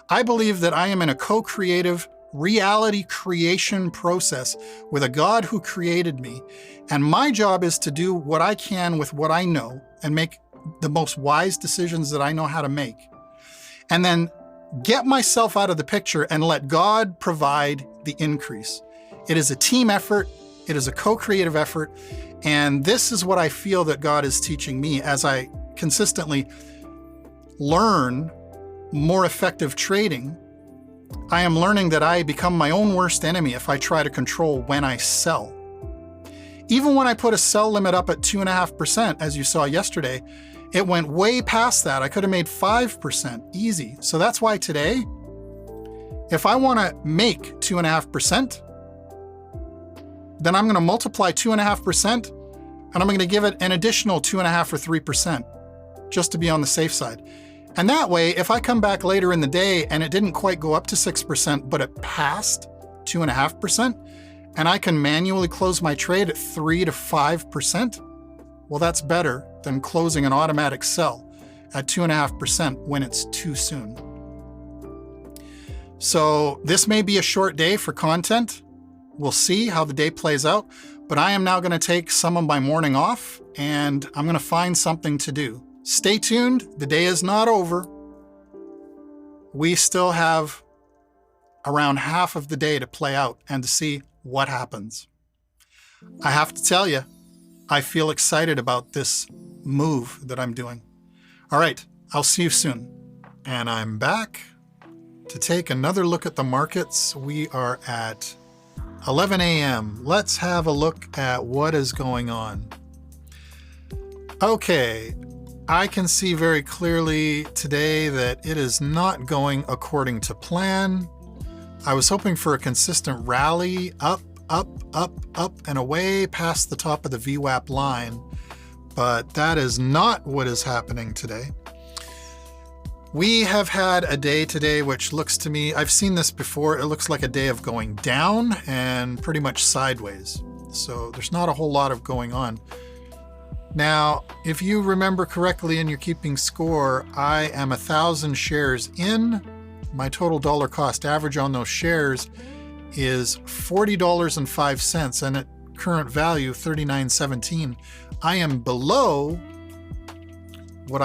Speaker 1: I believe that I am in a co-creative reality creation process with a God who created me. And my job is to do what I can with what I know and make the most wise decisions that I know how to make. And then get myself out of the picture and let God provide the increase. It is a team effort. It is a co-creative effort. And this is what I feel that God is teaching me as I consistently learn more effective trading. I am learning that I become my own worst enemy if I try to control when I sell. Even when I put a sell limit up at 2.5%, as you saw yesterday, it went way past that. I could have made 5% easy. So that's why today If I want to make 2.5%, then I'm going to multiply 2.5% and I'm going to give it an additional 2.5 or 3% just to be on the safe side. And that way, if I come back later in the day and it didn't quite go up to 6%, but it passed 2.5%, and I can manually close my trade at 3 to 5%, well, that's better than closing an automatic sell at 2.5% when it's too soon. So this may be a short day for content. We'll see how the day plays out, but I am now going to take some of my morning off and I'm going to find something to do. Stay tuned. The day is not over. We still have around half of the day to play out and to see what happens. I have to tell you, I feel excited about this move that I'm doing. All right, I'll see you soon. And I'm back to take another look at the markets. We are at 11 a.m. Let's have a look at what is going on. Okay, I can see very clearly today that it is not going according to plan. I was hoping for a consistent rally up, up, up, up, and away past the top of the VWAP line, but that is not what is happening today. We have had a day today which looks to me, I've seen this before, it looks like a day of going down and pretty much sideways. So there's not a whole lot of going on. Now, if you remember correctly and you're keeping score, I am 1,000 shares in. My total dollar cost average on those shares is $40.05, and at current value, $39.17. I am below what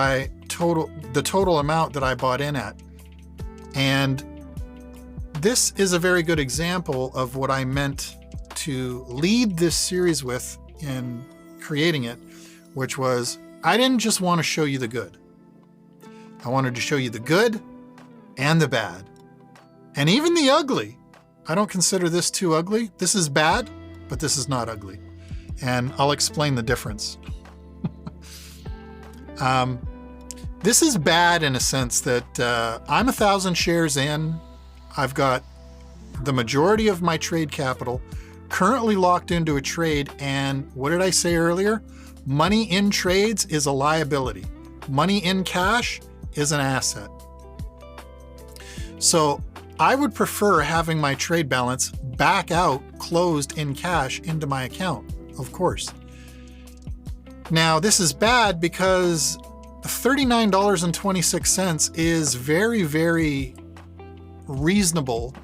Speaker 1: the total amount that I bought in at. And this is a very good example of what I meant to lead this series with in creating it, which was I didn't just want to show you the good. I wanted to show you the good and the bad, and even the ugly. I don't consider this too ugly. This is bad, but this is not ugly. And I'll explain the difference. This is bad in a sense that I'm 1,000 shares in. I've got the majority of my trade capital currently locked into a trade. And what did I say earlier? Money in trades is a liability. Money in cash is an asset. So I would prefer having my trade balance back out closed in cash into my account, of course. Now, this is bad because $39.26 is very, very reasonable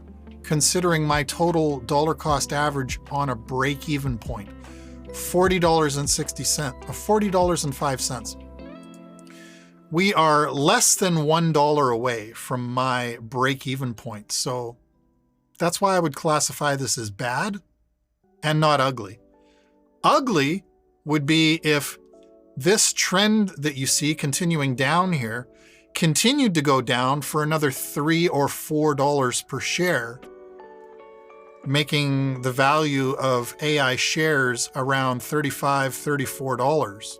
Speaker 1: considering my total dollar cost average on a break-even point, $40.05. We are less than $1 away from my break-even point. So that's why I would classify this as bad and not ugly. Ugly would be if this trend that you see continuing down here continued to go down for another $3 or $4 per share, making the value of AI shares around $35, $34.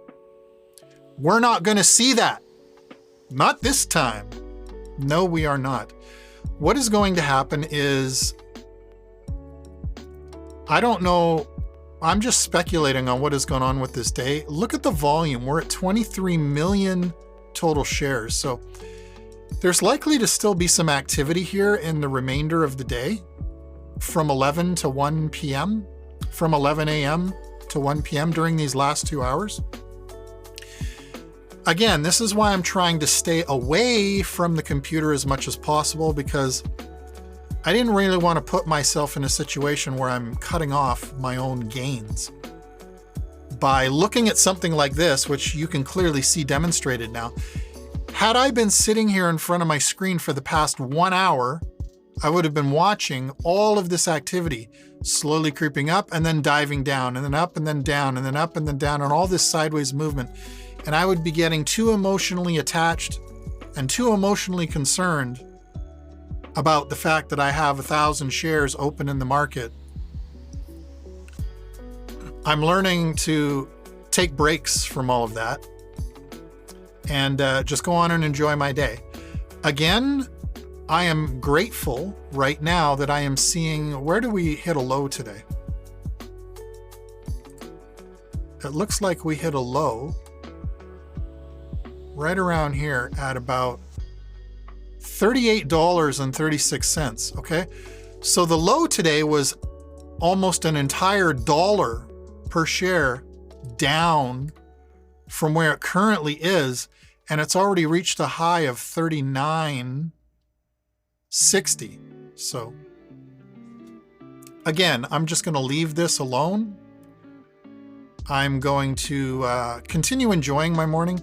Speaker 1: We're not going to see that. Not this time. No, we are not. What is going to happen is, I don't know, I'm just speculating on what is going on with this day. Look at the volume. We're at 23 million total shares. So there's likely to still be some activity here in the remainder of the day from 11 to 1 p.m., from 11 a.m. to 1 p.m. during these last 2 hours. Again, this is why I'm trying to stay away from the computer as much as possible, because I didn't really want to put myself in a situation where I'm cutting off my own gains. By looking at something like this, which you can clearly see demonstrated now, had I been sitting here in front of my screen for the past 1 hour, I would have been watching all of this activity slowly creeping up and then diving down and then up and then down and then up and then down, and all this sideways movement. And I would be getting too emotionally attached and too emotionally concerned about the fact that I have 1,000 shares open in the market. I'm learning to take breaks from all of that and just go on and enjoy my day. Again, I am grateful right now that I am seeing, where do we hit a low today? It looks like we hit a low right around here at about $38.36, okay? So the low today was almost an entire dollar per share down from where it currently is, and it's already reached a high of $39.60. So again, I'm just going to leave this alone. I'm going to continue enjoying my morning,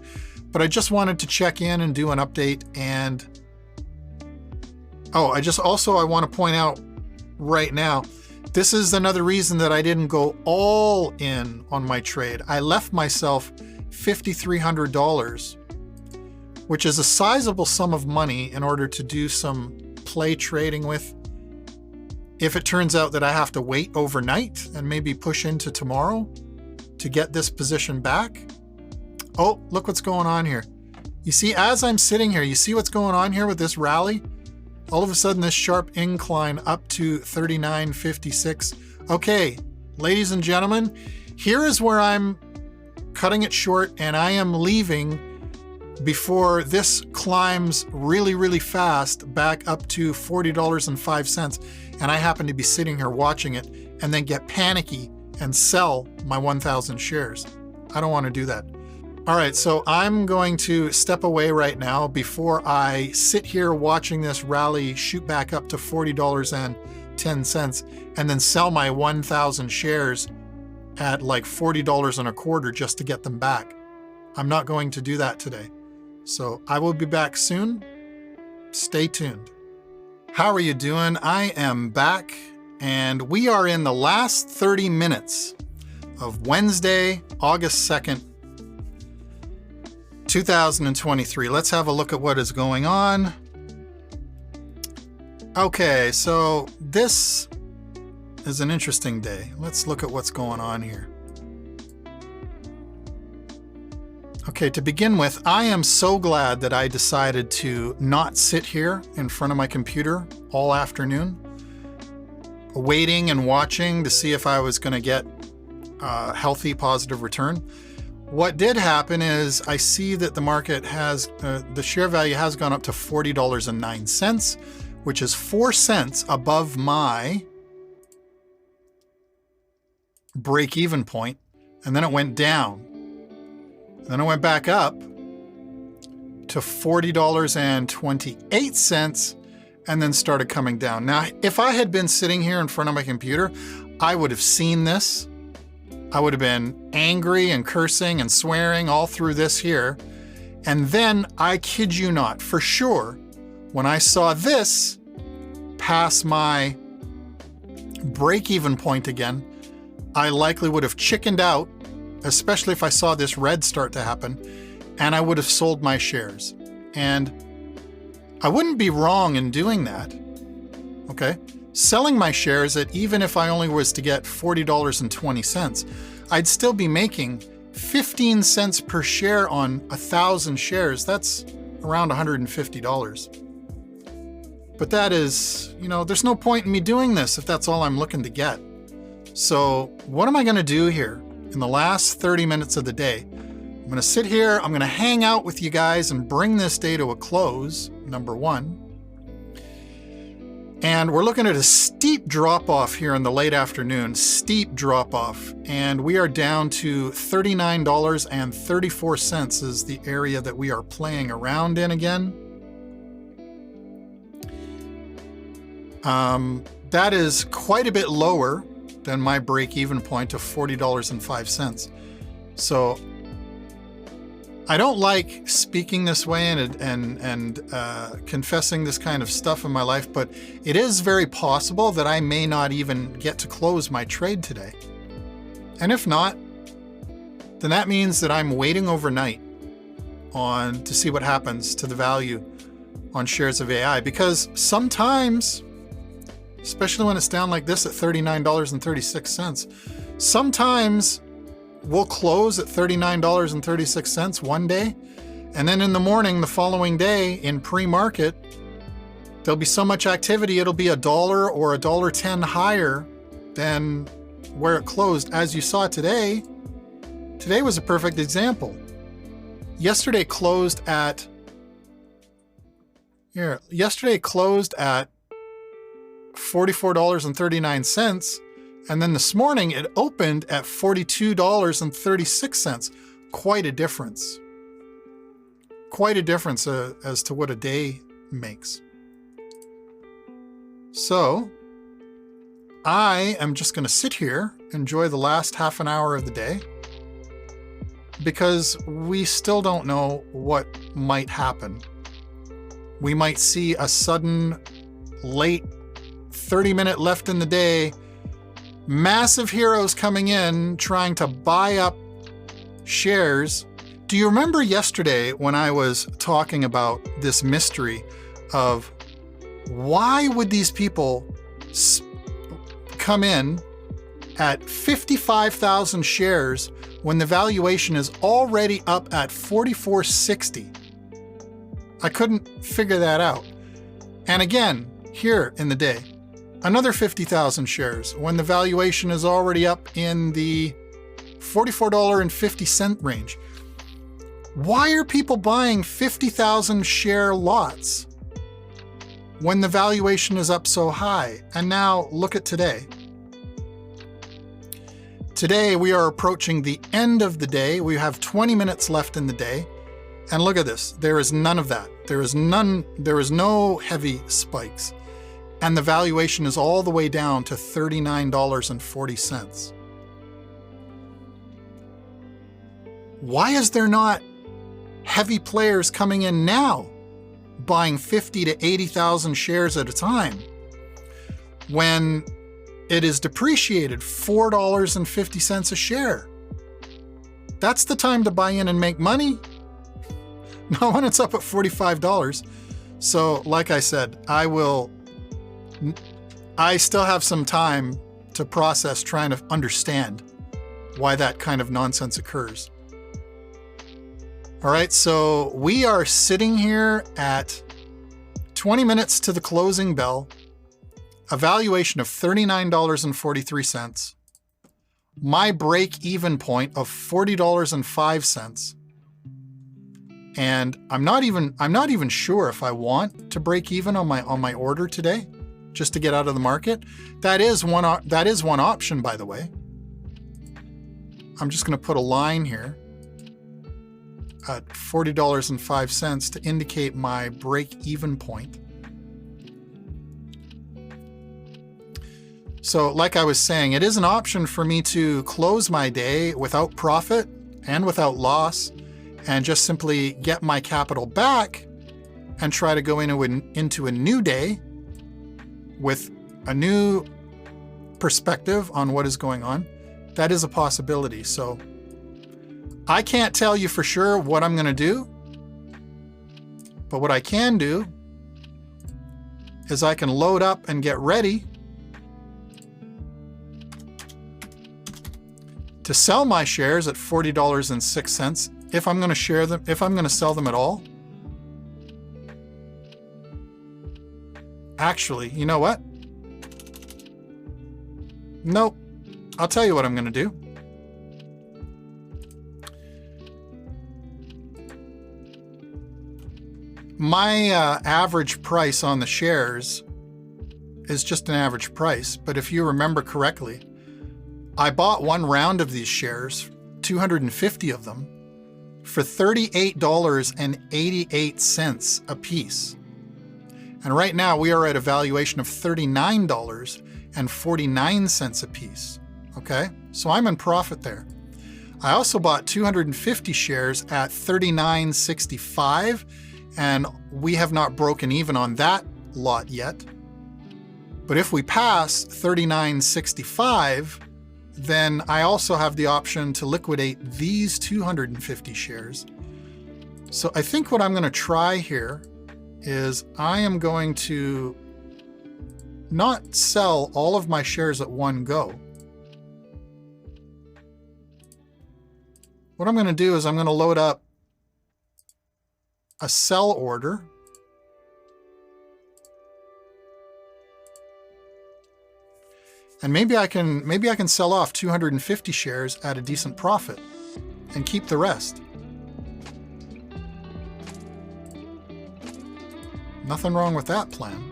Speaker 1: but I just wanted to check in and do an update. And I want to point out right now, this is another reason that I didn't go all in on my trade. I left myself $5,300, which is a sizable sum of money in order to do some play trading with. If it turns out that I have to wait overnight and maybe push into tomorrow to get this position back. Oh, look what's going on here. You see, as I'm sitting here, you see what's going on here with this rally? All of a sudden, this sharp incline up to 39.56. Okay, ladies and gentlemen, here is where I'm cutting it short, and I am leaving before this climbs really, really fast back up to $40.05. And I happen to be sitting here watching it and then get panicky and sell my 1,000 shares. I don't want to do that. All right, so I'm going to step away right now before I sit here watching this rally shoot back up to $40.10 and then sell my 1,000 shares at like $40.25 just to get them back. I'm not going to do that today. So I will be back soon. Stay tuned. How are you doing? I am back, and we are in the last 30 minutes of Wednesday, August 2nd, 2023. Let's have a look at what is going on. Okay, so this is an interesting day. Let's look at what's going on here. Okay, to begin with, I am so glad that I decided to not sit here in front of my computer all afternoon, waiting and watching to see if I was going to get a healthy, positive return. What did happen is I see that the market has, the share value has gone up to $40.09, which is 4 cents above my break-even point, and then it went down. Then it went back up to $40.28 and then started coming down. Now, if I had been sitting here in front of my computer, I would have seen this. I would have been angry and cursing and swearing all through this here. And then, I kid you not, for sure, when I saw this pass my break-even point again, I likely would have chickened out, especially if I saw this red start to happen, and I would have sold my shares. And I wouldn't be wrong in doing that, okay? Selling my shares at, even if I only was to get $40.20, I'd still be making 15 cents per share on 1,000 shares. That's around $150. But that is, there's no point in me doing this if that's all I'm looking to get. So what am I going to do here? In the last 30 minutes of the day, I'm going to sit here, I'm going to hang out with you guys and bring this day to a close, number one. And we're looking at a steep drop-off here in the late afternoon, steep drop-off. And we are down to $39.34 is the area that we are playing around in again. That is quite a bit lower than my break-even point of $40.05. So I don't like speaking this way and confessing this kind of stuff in my life, but it is very possible that I may not even get to close my trade today. And if not, then that means that I'm waiting overnight to see what happens to the value on shares of AI, because sometimes, especially when it's down like this at $39.36, sometimes we'll close at $39.36 one day, and then in the morning the following day in pre-market, There'll be so much activity, it'll be $1 or $1.10 higher than where it closed. As you saw today, today was a perfect example. Yesterday closed at $44.39, and then this morning it opened at $42.36. Quite a difference. Quite a difference as to what a day makes. So I am just going to sit here, enjoy the last half an hour of the day, because we still don't know what might happen. We might see a sudden late 30-minute left in the day, massive heroes coming in trying to buy up shares. Do you remember yesterday when I was talking about this mystery of why would these people come in at 55,000 shares when the valuation is already up at 44.60? I couldn't figure that out. And again, here in the day, another 50,000 shares when the valuation is already up in the $44.50 range. Why are people buying 50,000 share lots when the valuation is up so high? And now look at today. Today we are approaching the end of the day. We have 20 minutes left in the day. And look at this. There is none of that. There is no heavy spikes. And the valuation is all the way down to $39.40. Why is there not heavy players coming in now, buying 50 to 80,000 shares at a time, when it is depreciated $4.50 a share? That's the time to buy in and make money. Not when it's up at $45. So like I said, I still have some time to process trying to understand why that kind of nonsense occurs. All right, so we are sitting here at 20 minutes to the closing bell, a valuation of $39.43, my break-even point of $40.05. And I'm not even sure if I want to break even on my order today, just to get out of the market. That is one option, by the way. I'm just going to put a line here at $40.05 to indicate my break-even point. So like I was saying, it is an option for me to close my day without profit and without loss, and just simply get my capital back and try to go into a new day with a new perspective on what is going on. That is a possibility. So I can't tell you for sure what I'm going to do, but what I can do is I can load up and get ready to sell my shares at $40.06 if I'm going to share them, if I'm going to sell them at all. Actually, you know what? Nope. I'll tell you what I'm going to do. My average price on the shares is just an average price, but if you remember correctly, I bought one round of these shares, 250 of them, for $38.88 a piece. And right now we are at a valuation of $39.49 a piece. Okay, so I'm in profit there. I also bought 250 shares at $39.65, and we have not broken even on that lot yet. But if we pass $39.65, then I also have the option to liquidate these 250 shares. So I think what I'm going to try here is I am going to not sell all of my shares at one go. What I'm going to do is I'm going to load up a sell order. And maybe I can sell off 250 shares at a decent profit and keep the rest. Nothing wrong with that plan.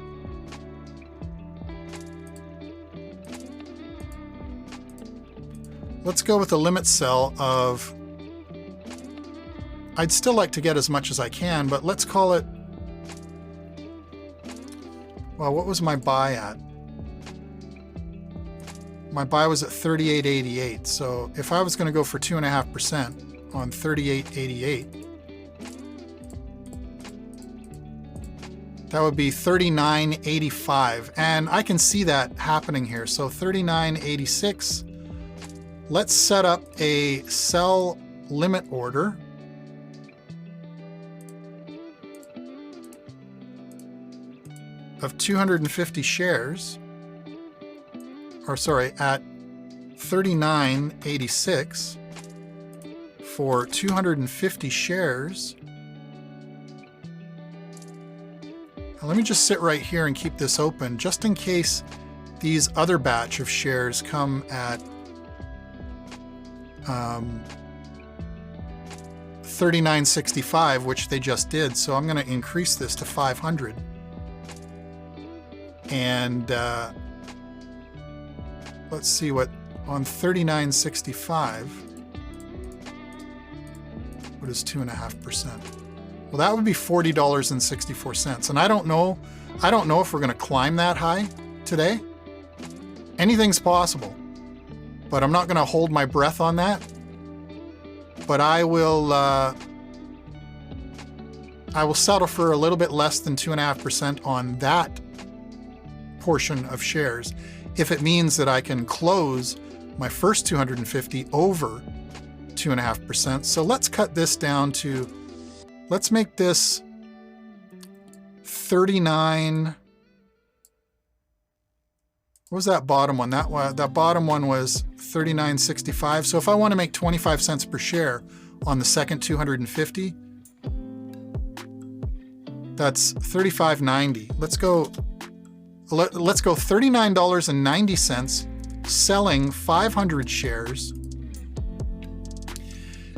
Speaker 1: Let's go with a limit sell of, I'd still like to get as much as I can, but let's call it, well, what was my buy at? My buy was at 38.88. So if I was going to go for 2.5% on 38.88, that would be 39.85. And I can see that happening here. So 39.86. Let's set up a sell limit order. Of 250 shares. Or sorry, at 39.86 for 250 shares. Now let me just sit right here and keep this open just in case these other batch of shares come at 39.65, which they just did. So I'm going to increase this to 500. And let's see what on 39.65. What is 2.5%? Well, that would be $40.64. And I don't know if we're going to climb that high today. Anything's possible, but I'm not going to hold my breath on that. But I will settle for a little bit less than 2.5% on that portion of shares if it means that I can close my first 250 over 2.5%. So let's cut this down to, let's make this 39. What was that bottom one? That bottom one was 39.65. So if I want to make 25 cents per share on the second 250, that's 35.90. Let's go $39.90 selling 500 shares.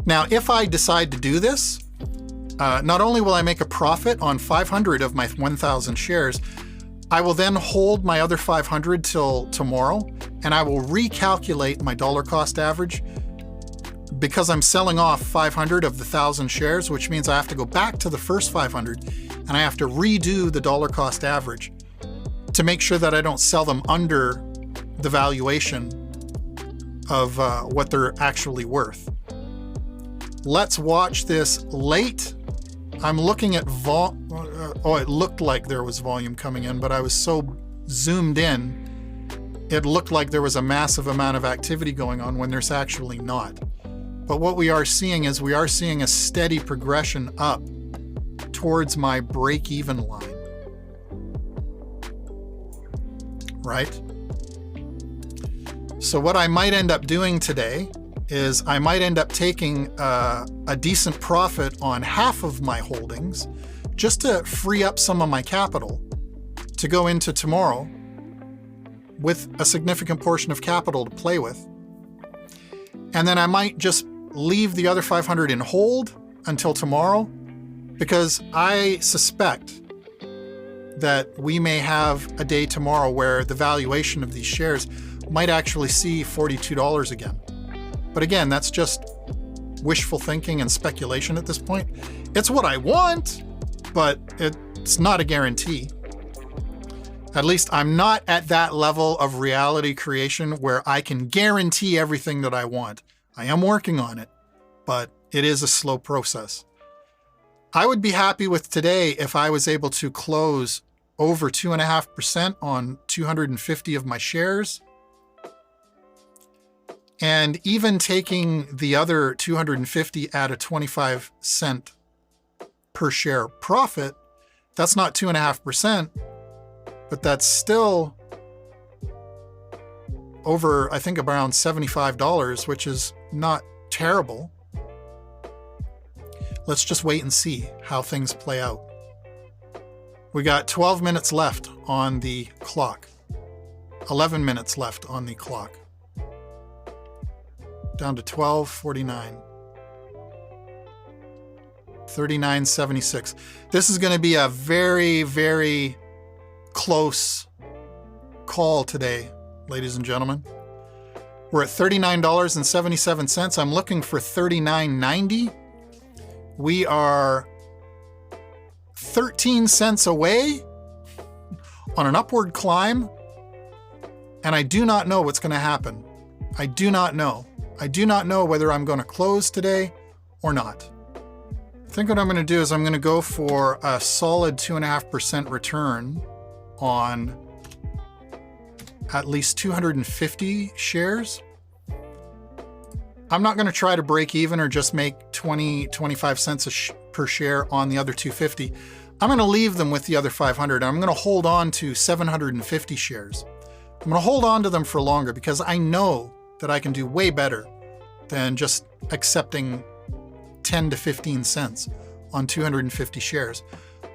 Speaker 1: Now, if I decide to do this, not only will I make a profit on 500 of my 1,000 shares, I will then hold my other 500 till tomorrow, and I will recalculate my dollar cost average because I'm selling off 500 of the 1,000 shares, which means I have to go back to the first 500 and I have to redo the dollar cost average to make sure that I don't sell them under the valuation of what they're actually worth. Let's watch this late. I'm looking at it looked like there was volume coming in, but I was so zoomed in, it looked like there was a massive amount of activity going on when there's actually not. But what we are seeing is we are seeing a steady progression up towards my break-even line. Right? So what I might end up doing today is I might end up taking a decent profit on half of my holdings just to free up some of my capital to go into tomorrow with a significant portion of capital to play with. And then I might just leave the other 500 in hold until tomorrow, because I suspect that we may have a day tomorrow where the valuation of these shares might actually see $42 again. But again, that's just wishful thinking and speculation at this point. It's what I want, but it's not a guarantee. At least I'm not at that level of reality creation where I can guarantee everything that I want. I am working on it, but it is a slow process. I would be happy with today if I was able to close over 2.5% on 250 of my shares. And even taking the other 250 at a 25 cent per share profit, that's not 2.5%, but that's still over, I think, around $75, which is not terrible. Let's just wait and see how things play out. We got 12 minutes left on the clock. 11 minutes left on the clock. Down to 12:49. 39.76. This is going to be a very, very close call today, ladies and gentlemen. We're at $39.77. I'm looking for $39.90. We are 13 cents away on an upward climb, and I do not know what's going to happen. I do not know. I do not know whether I'm going to close today or not. I think what I'm going to do is I'm going to go for a solid 2.5% return on at least 250 shares. I'm not going to try to break even or just make 25 cents per share on the other 250. I'm going to leave them with the other 500. I'm going to hold on to 750 shares. I'm going to hold on to them for longer because I know that I can do way better than just accepting 10 to 15 cents on 250 shares.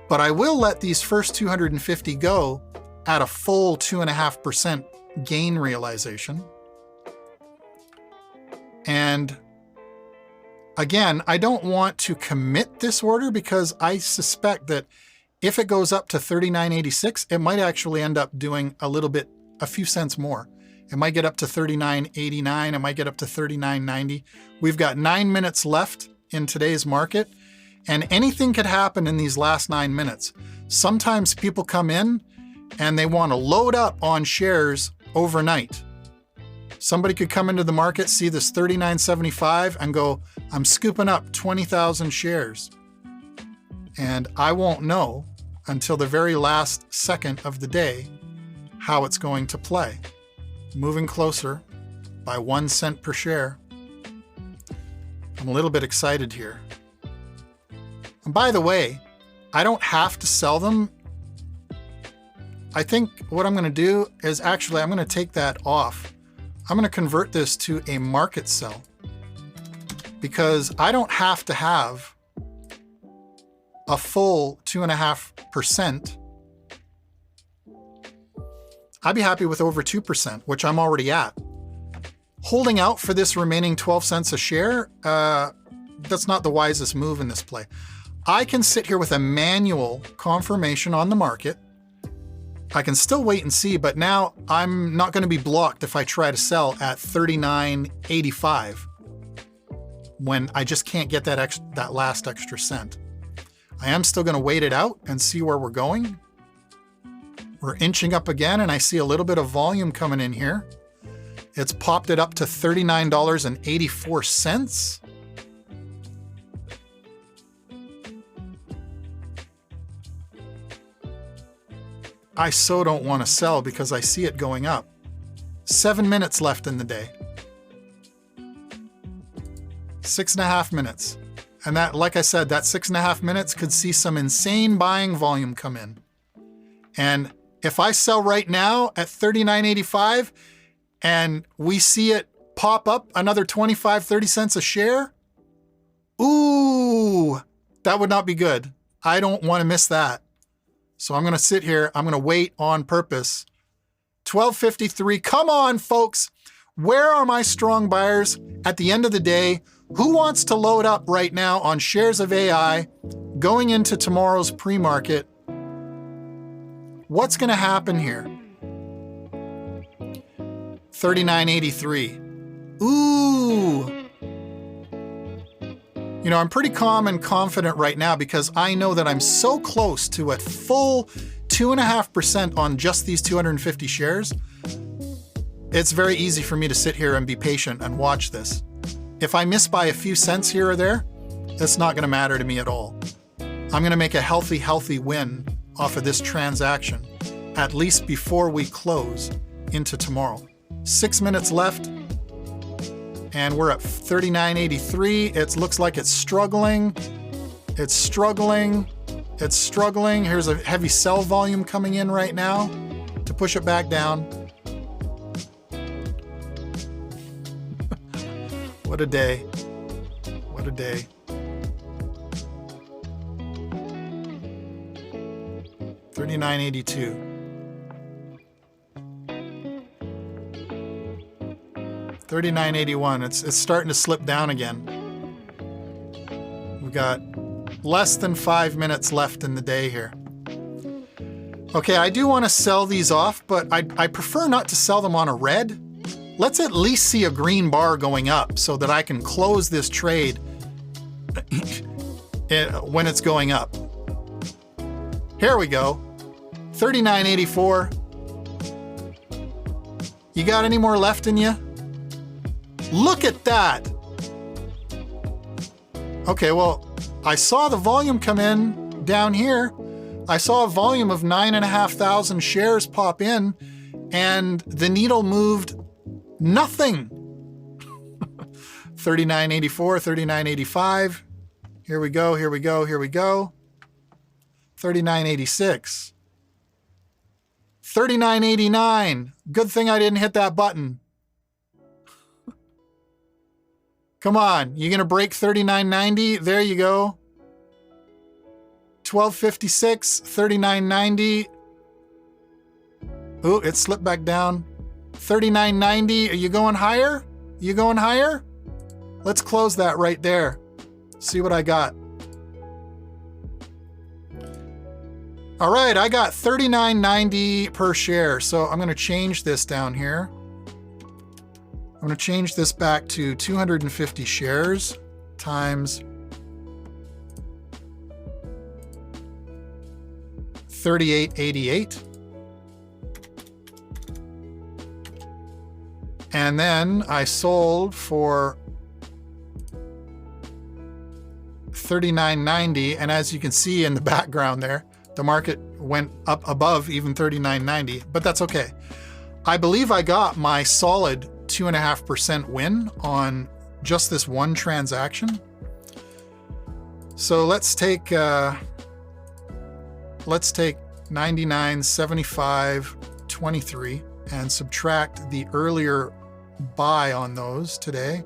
Speaker 1: But I will let these first 250 go at a full 2.5% gain realization. And again, I don't want to commit this order because I suspect that if it goes up to 39.86, it might actually end up doing a few cents more. It might get up to 39.89. It might get up to 39.90. We've got 9 minutes left in today's market, and anything could happen in these last 9 minutes. Sometimes people come in and they want to load up on shares overnight. Somebody could come into the market, see this 39.75 and go, I'm scooping up 20,000 shares. And I won't know until the very last second of the day how it's going to play. Moving closer by 1 cent per share. I'm a little bit excited here. And by the way, I don't have to sell them. I think what I'm going to do is actually I'm going to take that off. I'm going to convert this to a market sell because I don't have to have a full 2.5%. I'd be happy with over 2%, which I'm already at. Holding out for this remaining 12 cents a share, that's not the wisest move in this play. I can sit here with a manual confirmation on the market. I can still wait and see, but now I'm not going to be blocked if I try to sell at 39.85 when I just can't get that last extra cent. I am still going to wait it out and see where we're going. We're inching up again, and I see a little bit of volume coming in here. It's popped it up to $39.84. I so don't want to sell because I see it going up. 7 minutes left in the day. 6.5 minutes. And that, like I said, that 6.5 minutes could see some insane buying volume come in. And if I sell right now at $39.85 and we see it pop up another 25, 30 cents a share, ooh, that would not be good. I don't want to miss that. So I'm going to sit here. I'm going to wait on purpose. 12:53. Come on, folks. Where are my strong buyers at the end of the day? Who wants to load up right now on shares of AI going into tomorrow's pre-market? What's going to happen here? 39.83. Ooh. You know, I'm pretty calm and confident right now because I know that I'm so close to a full 2.5% on just these 250 shares. It's very easy for me to sit here and be patient and watch this. If I miss by a few cents here or there, it's not going to matter to me at all. I'm going to make a healthy win off of this transaction, at least before we close into tomorrow. 6 minutes left. And we're at 39.83. It looks like it's struggling. It's struggling. It's struggling. Here's a heavy sell volume coming in right now to push it back down. What a day. What a day. $39.82. 39.81. It's starting to slip down again. We've got less than 5 minutes left in the day here. Okay, I do want to sell these off, but I prefer not to sell them on a red. Let's at least see a green bar going up so that I can close this trade when it's going up. Here we go. 39.84. You got any more left in you? Look at that. Okay, well, I saw the volume come in down here. I saw a volume of 9,500 shares pop in, and the needle moved nothing. 39.84, 39.85. Here we go, here we go, here we go. 39.86. 39.89. Good thing I didn't hit that button. Come on, you gonna break 39.90? There you go. 12.56, 39.90. Ooh, it slipped back down. 39.90. Are you going higher? You going higher? Let's close that right there. See what I got. All right, I got 39.90 per share. So I'm going to change this down here. I'm going to change this back to 250 shares times 38.88. And then I sold for 39.90, and as you can see in the background there, the market went up above even 39.90, but that's okay. I believe I got my solid 2.5% win on just this one transaction. So let's take 99.75.23 and subtract the earlier buy on those today,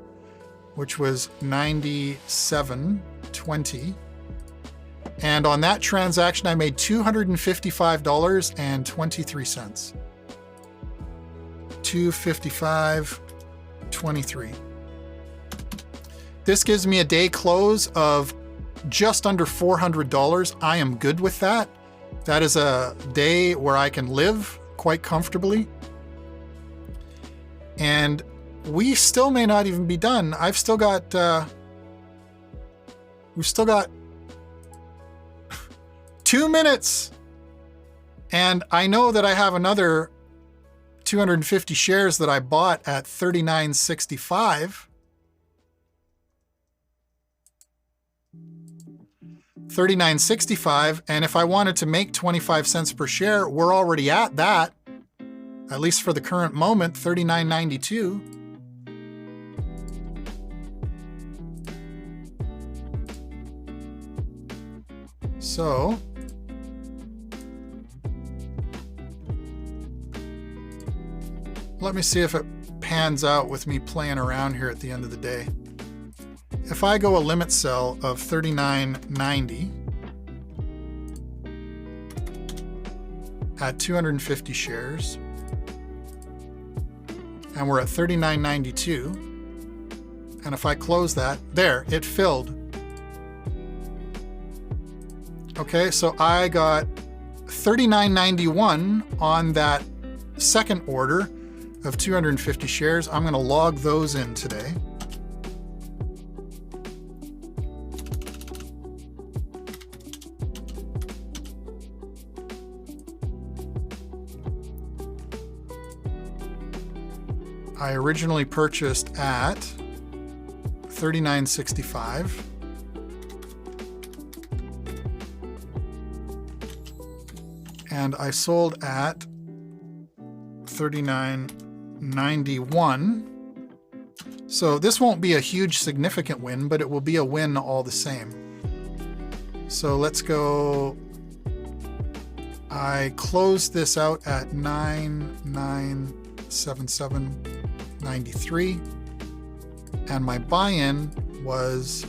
Speaker 1: which was 97.20. And on that transaction, I made $255.23. 255.23. This gives me a day close of just under $400. I am good with that. That is a day where I can live quite comfortably. And we still may not even be done. We've still got 2 minutes. And I know that I have another 250 shares that I bought at 39.65. 39.65, and if I wanted to make 25 cents per share, we're already at that, at least for the current moment, 39.92. So let me see if it pans out with me playing around here at the end of the day. If I go a limit sell of 39.90 at 250 shares, and we're at 39.92, and if I close that, there, it filled. Okay, so I got 39.91 on that second order of 250 shares. I'm going to log those in today. I originally purchased at 39.65. And I sold at 39.91. So this won't be a huge significant win, but it will be a win all the same. So let's go. I closed this out at 99.7793, and my buy-in was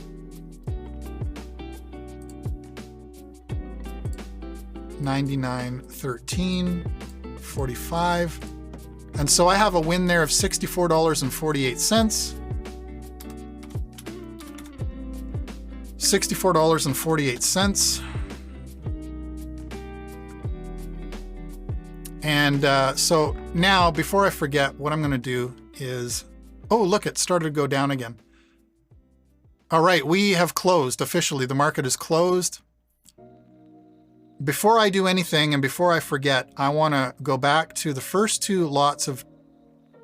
Speaker 1: $99.13.45, And so I have a win there of $64.48. $64.48. And so now, before I forget, what I'm going to do is, oh, look, it started to go down again. All right, we have closed officially. The market is closed. Before I do anything and before I forget, I want to go back to the first two lots of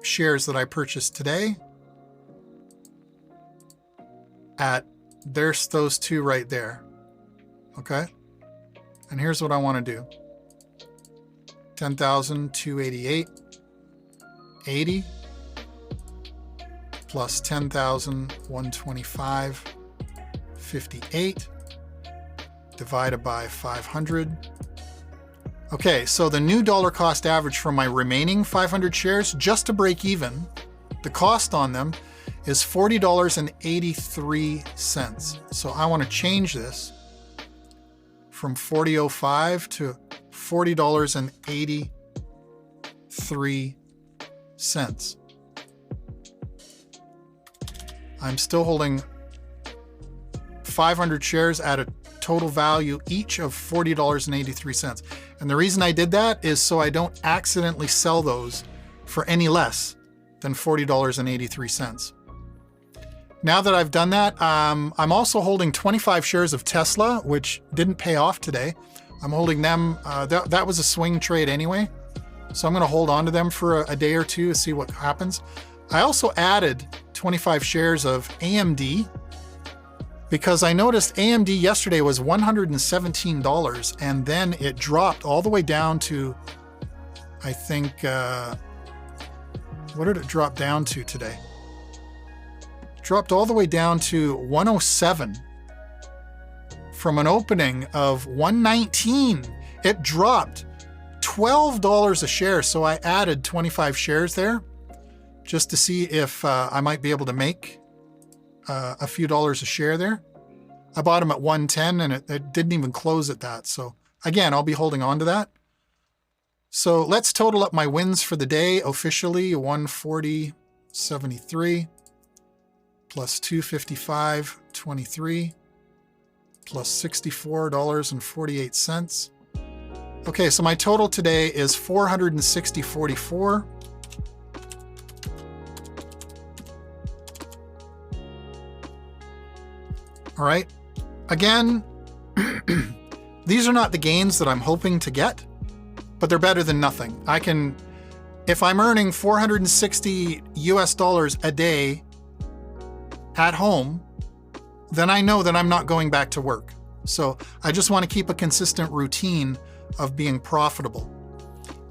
Speaker 1: shares that I purchased today. There's those two right there. Okay. And here's what I want to do. 10,288.80 plus 10,125.58 divided by 500. Okay, so the new dollar cost average for my remaining 500 shares, just to break even, the cost on them is $40.83. So I want to change this from $40.05 to $40.83. I'm still holding 500 shares at a total value each of $40.83. And the reason I did that is so I don't accidentally sell those for any less than $40.83. Now that I've done that, I'm also holding 25 shares of Tesla, which didn't pay off today. I'm holding them. That was a swing trade anyway. So I'm going to hold on to them for a day or two to see what happens. I also added 25 shares of AMD because I noticed AMD yesterday was $117 and then it dropped all the way down to, I think, what did it drop down to today? It dropped all the way down to 107 from an opening of 119. It dropped $12 a share. So I added 25 shares there just to see if I might be able to make a few dollars a share there. I bought them at 110 and it didn't even close at that. So again, I'll be holding on to that. So let's total up my wins for the day officially. 140.73 plus 255.23 plus $64.48. Okay, so my total today is $460.44. All right. Again, these are not the gains that I'm hoping to get, but they're better than nothing. If I'm earning $460 a day at home, then I know that I'm not going back to work. So I just want to keep a consistent routine of being profitable.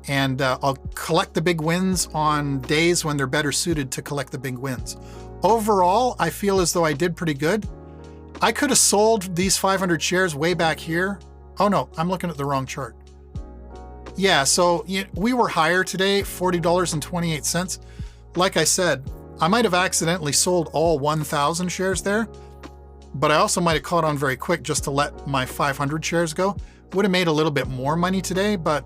Speaker 1: And I'll collect the big wins on days when they're better suited to collect the big wins. Overall, I feel as though I did pretty good. I could have sold these 500 shares way back here. Oh no, I'm looking at the wrong chart. Yeah, so we were higher today, $40.28. Like I said, I might have accidentally sold all 1,000 shares there, but I also might have caught on very quick just to let my 500 shares go. Would have made a little bit more money today, but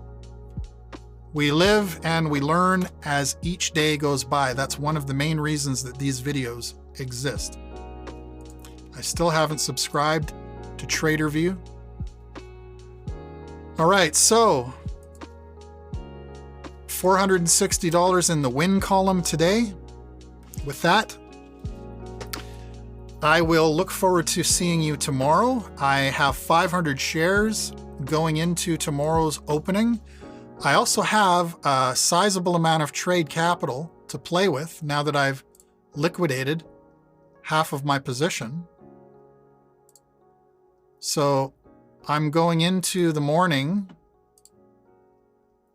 Speaker 1: we live and we learn as each day goes by. That's one of the main reasons that these videos exist. I still haven't subscribed to TraderView. All right, so $460 in the win column today. With that, I will look forward to seeing you tomorrow. I have 500 shares going into tomorrow's opening. I also have a sizable amount of trade capital to play with now that I've liquidated half of my position. So I'm going into the morning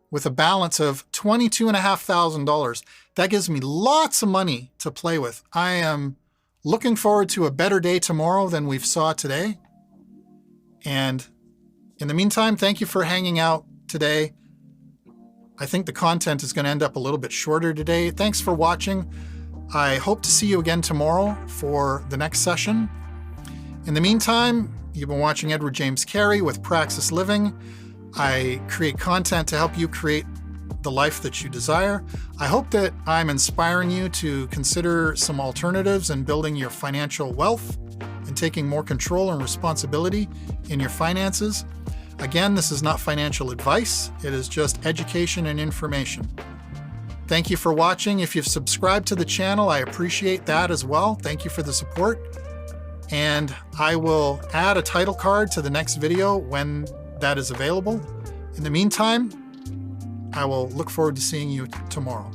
Speaker 1: with a balance of $22,500. That gives me lots of money to play with. I am looking forward to a better day tomorrow than we've saw today. And in the meantime, thank you for hanging out today. I think the content is going to end up a little bit shorter today. Thanks for watching. I hope to see you again tomorrow for the next session. In the meantime, you've been watching Edward James Carey with Praxis Living. I create content to help you create the life that you desire. I hope that I'm inspiring you to consider some alternatives in building your financial wealth and taking more control and responsibility in your finances. Again, this is not financial advice. It is just education and information. Thank you for watching. If you've subscribed to the channel, I appreciate that as well. Thank you for the support. And I will add a title card to the next video when that is available. In the meantime, I will look forward to seeing you tomorrow.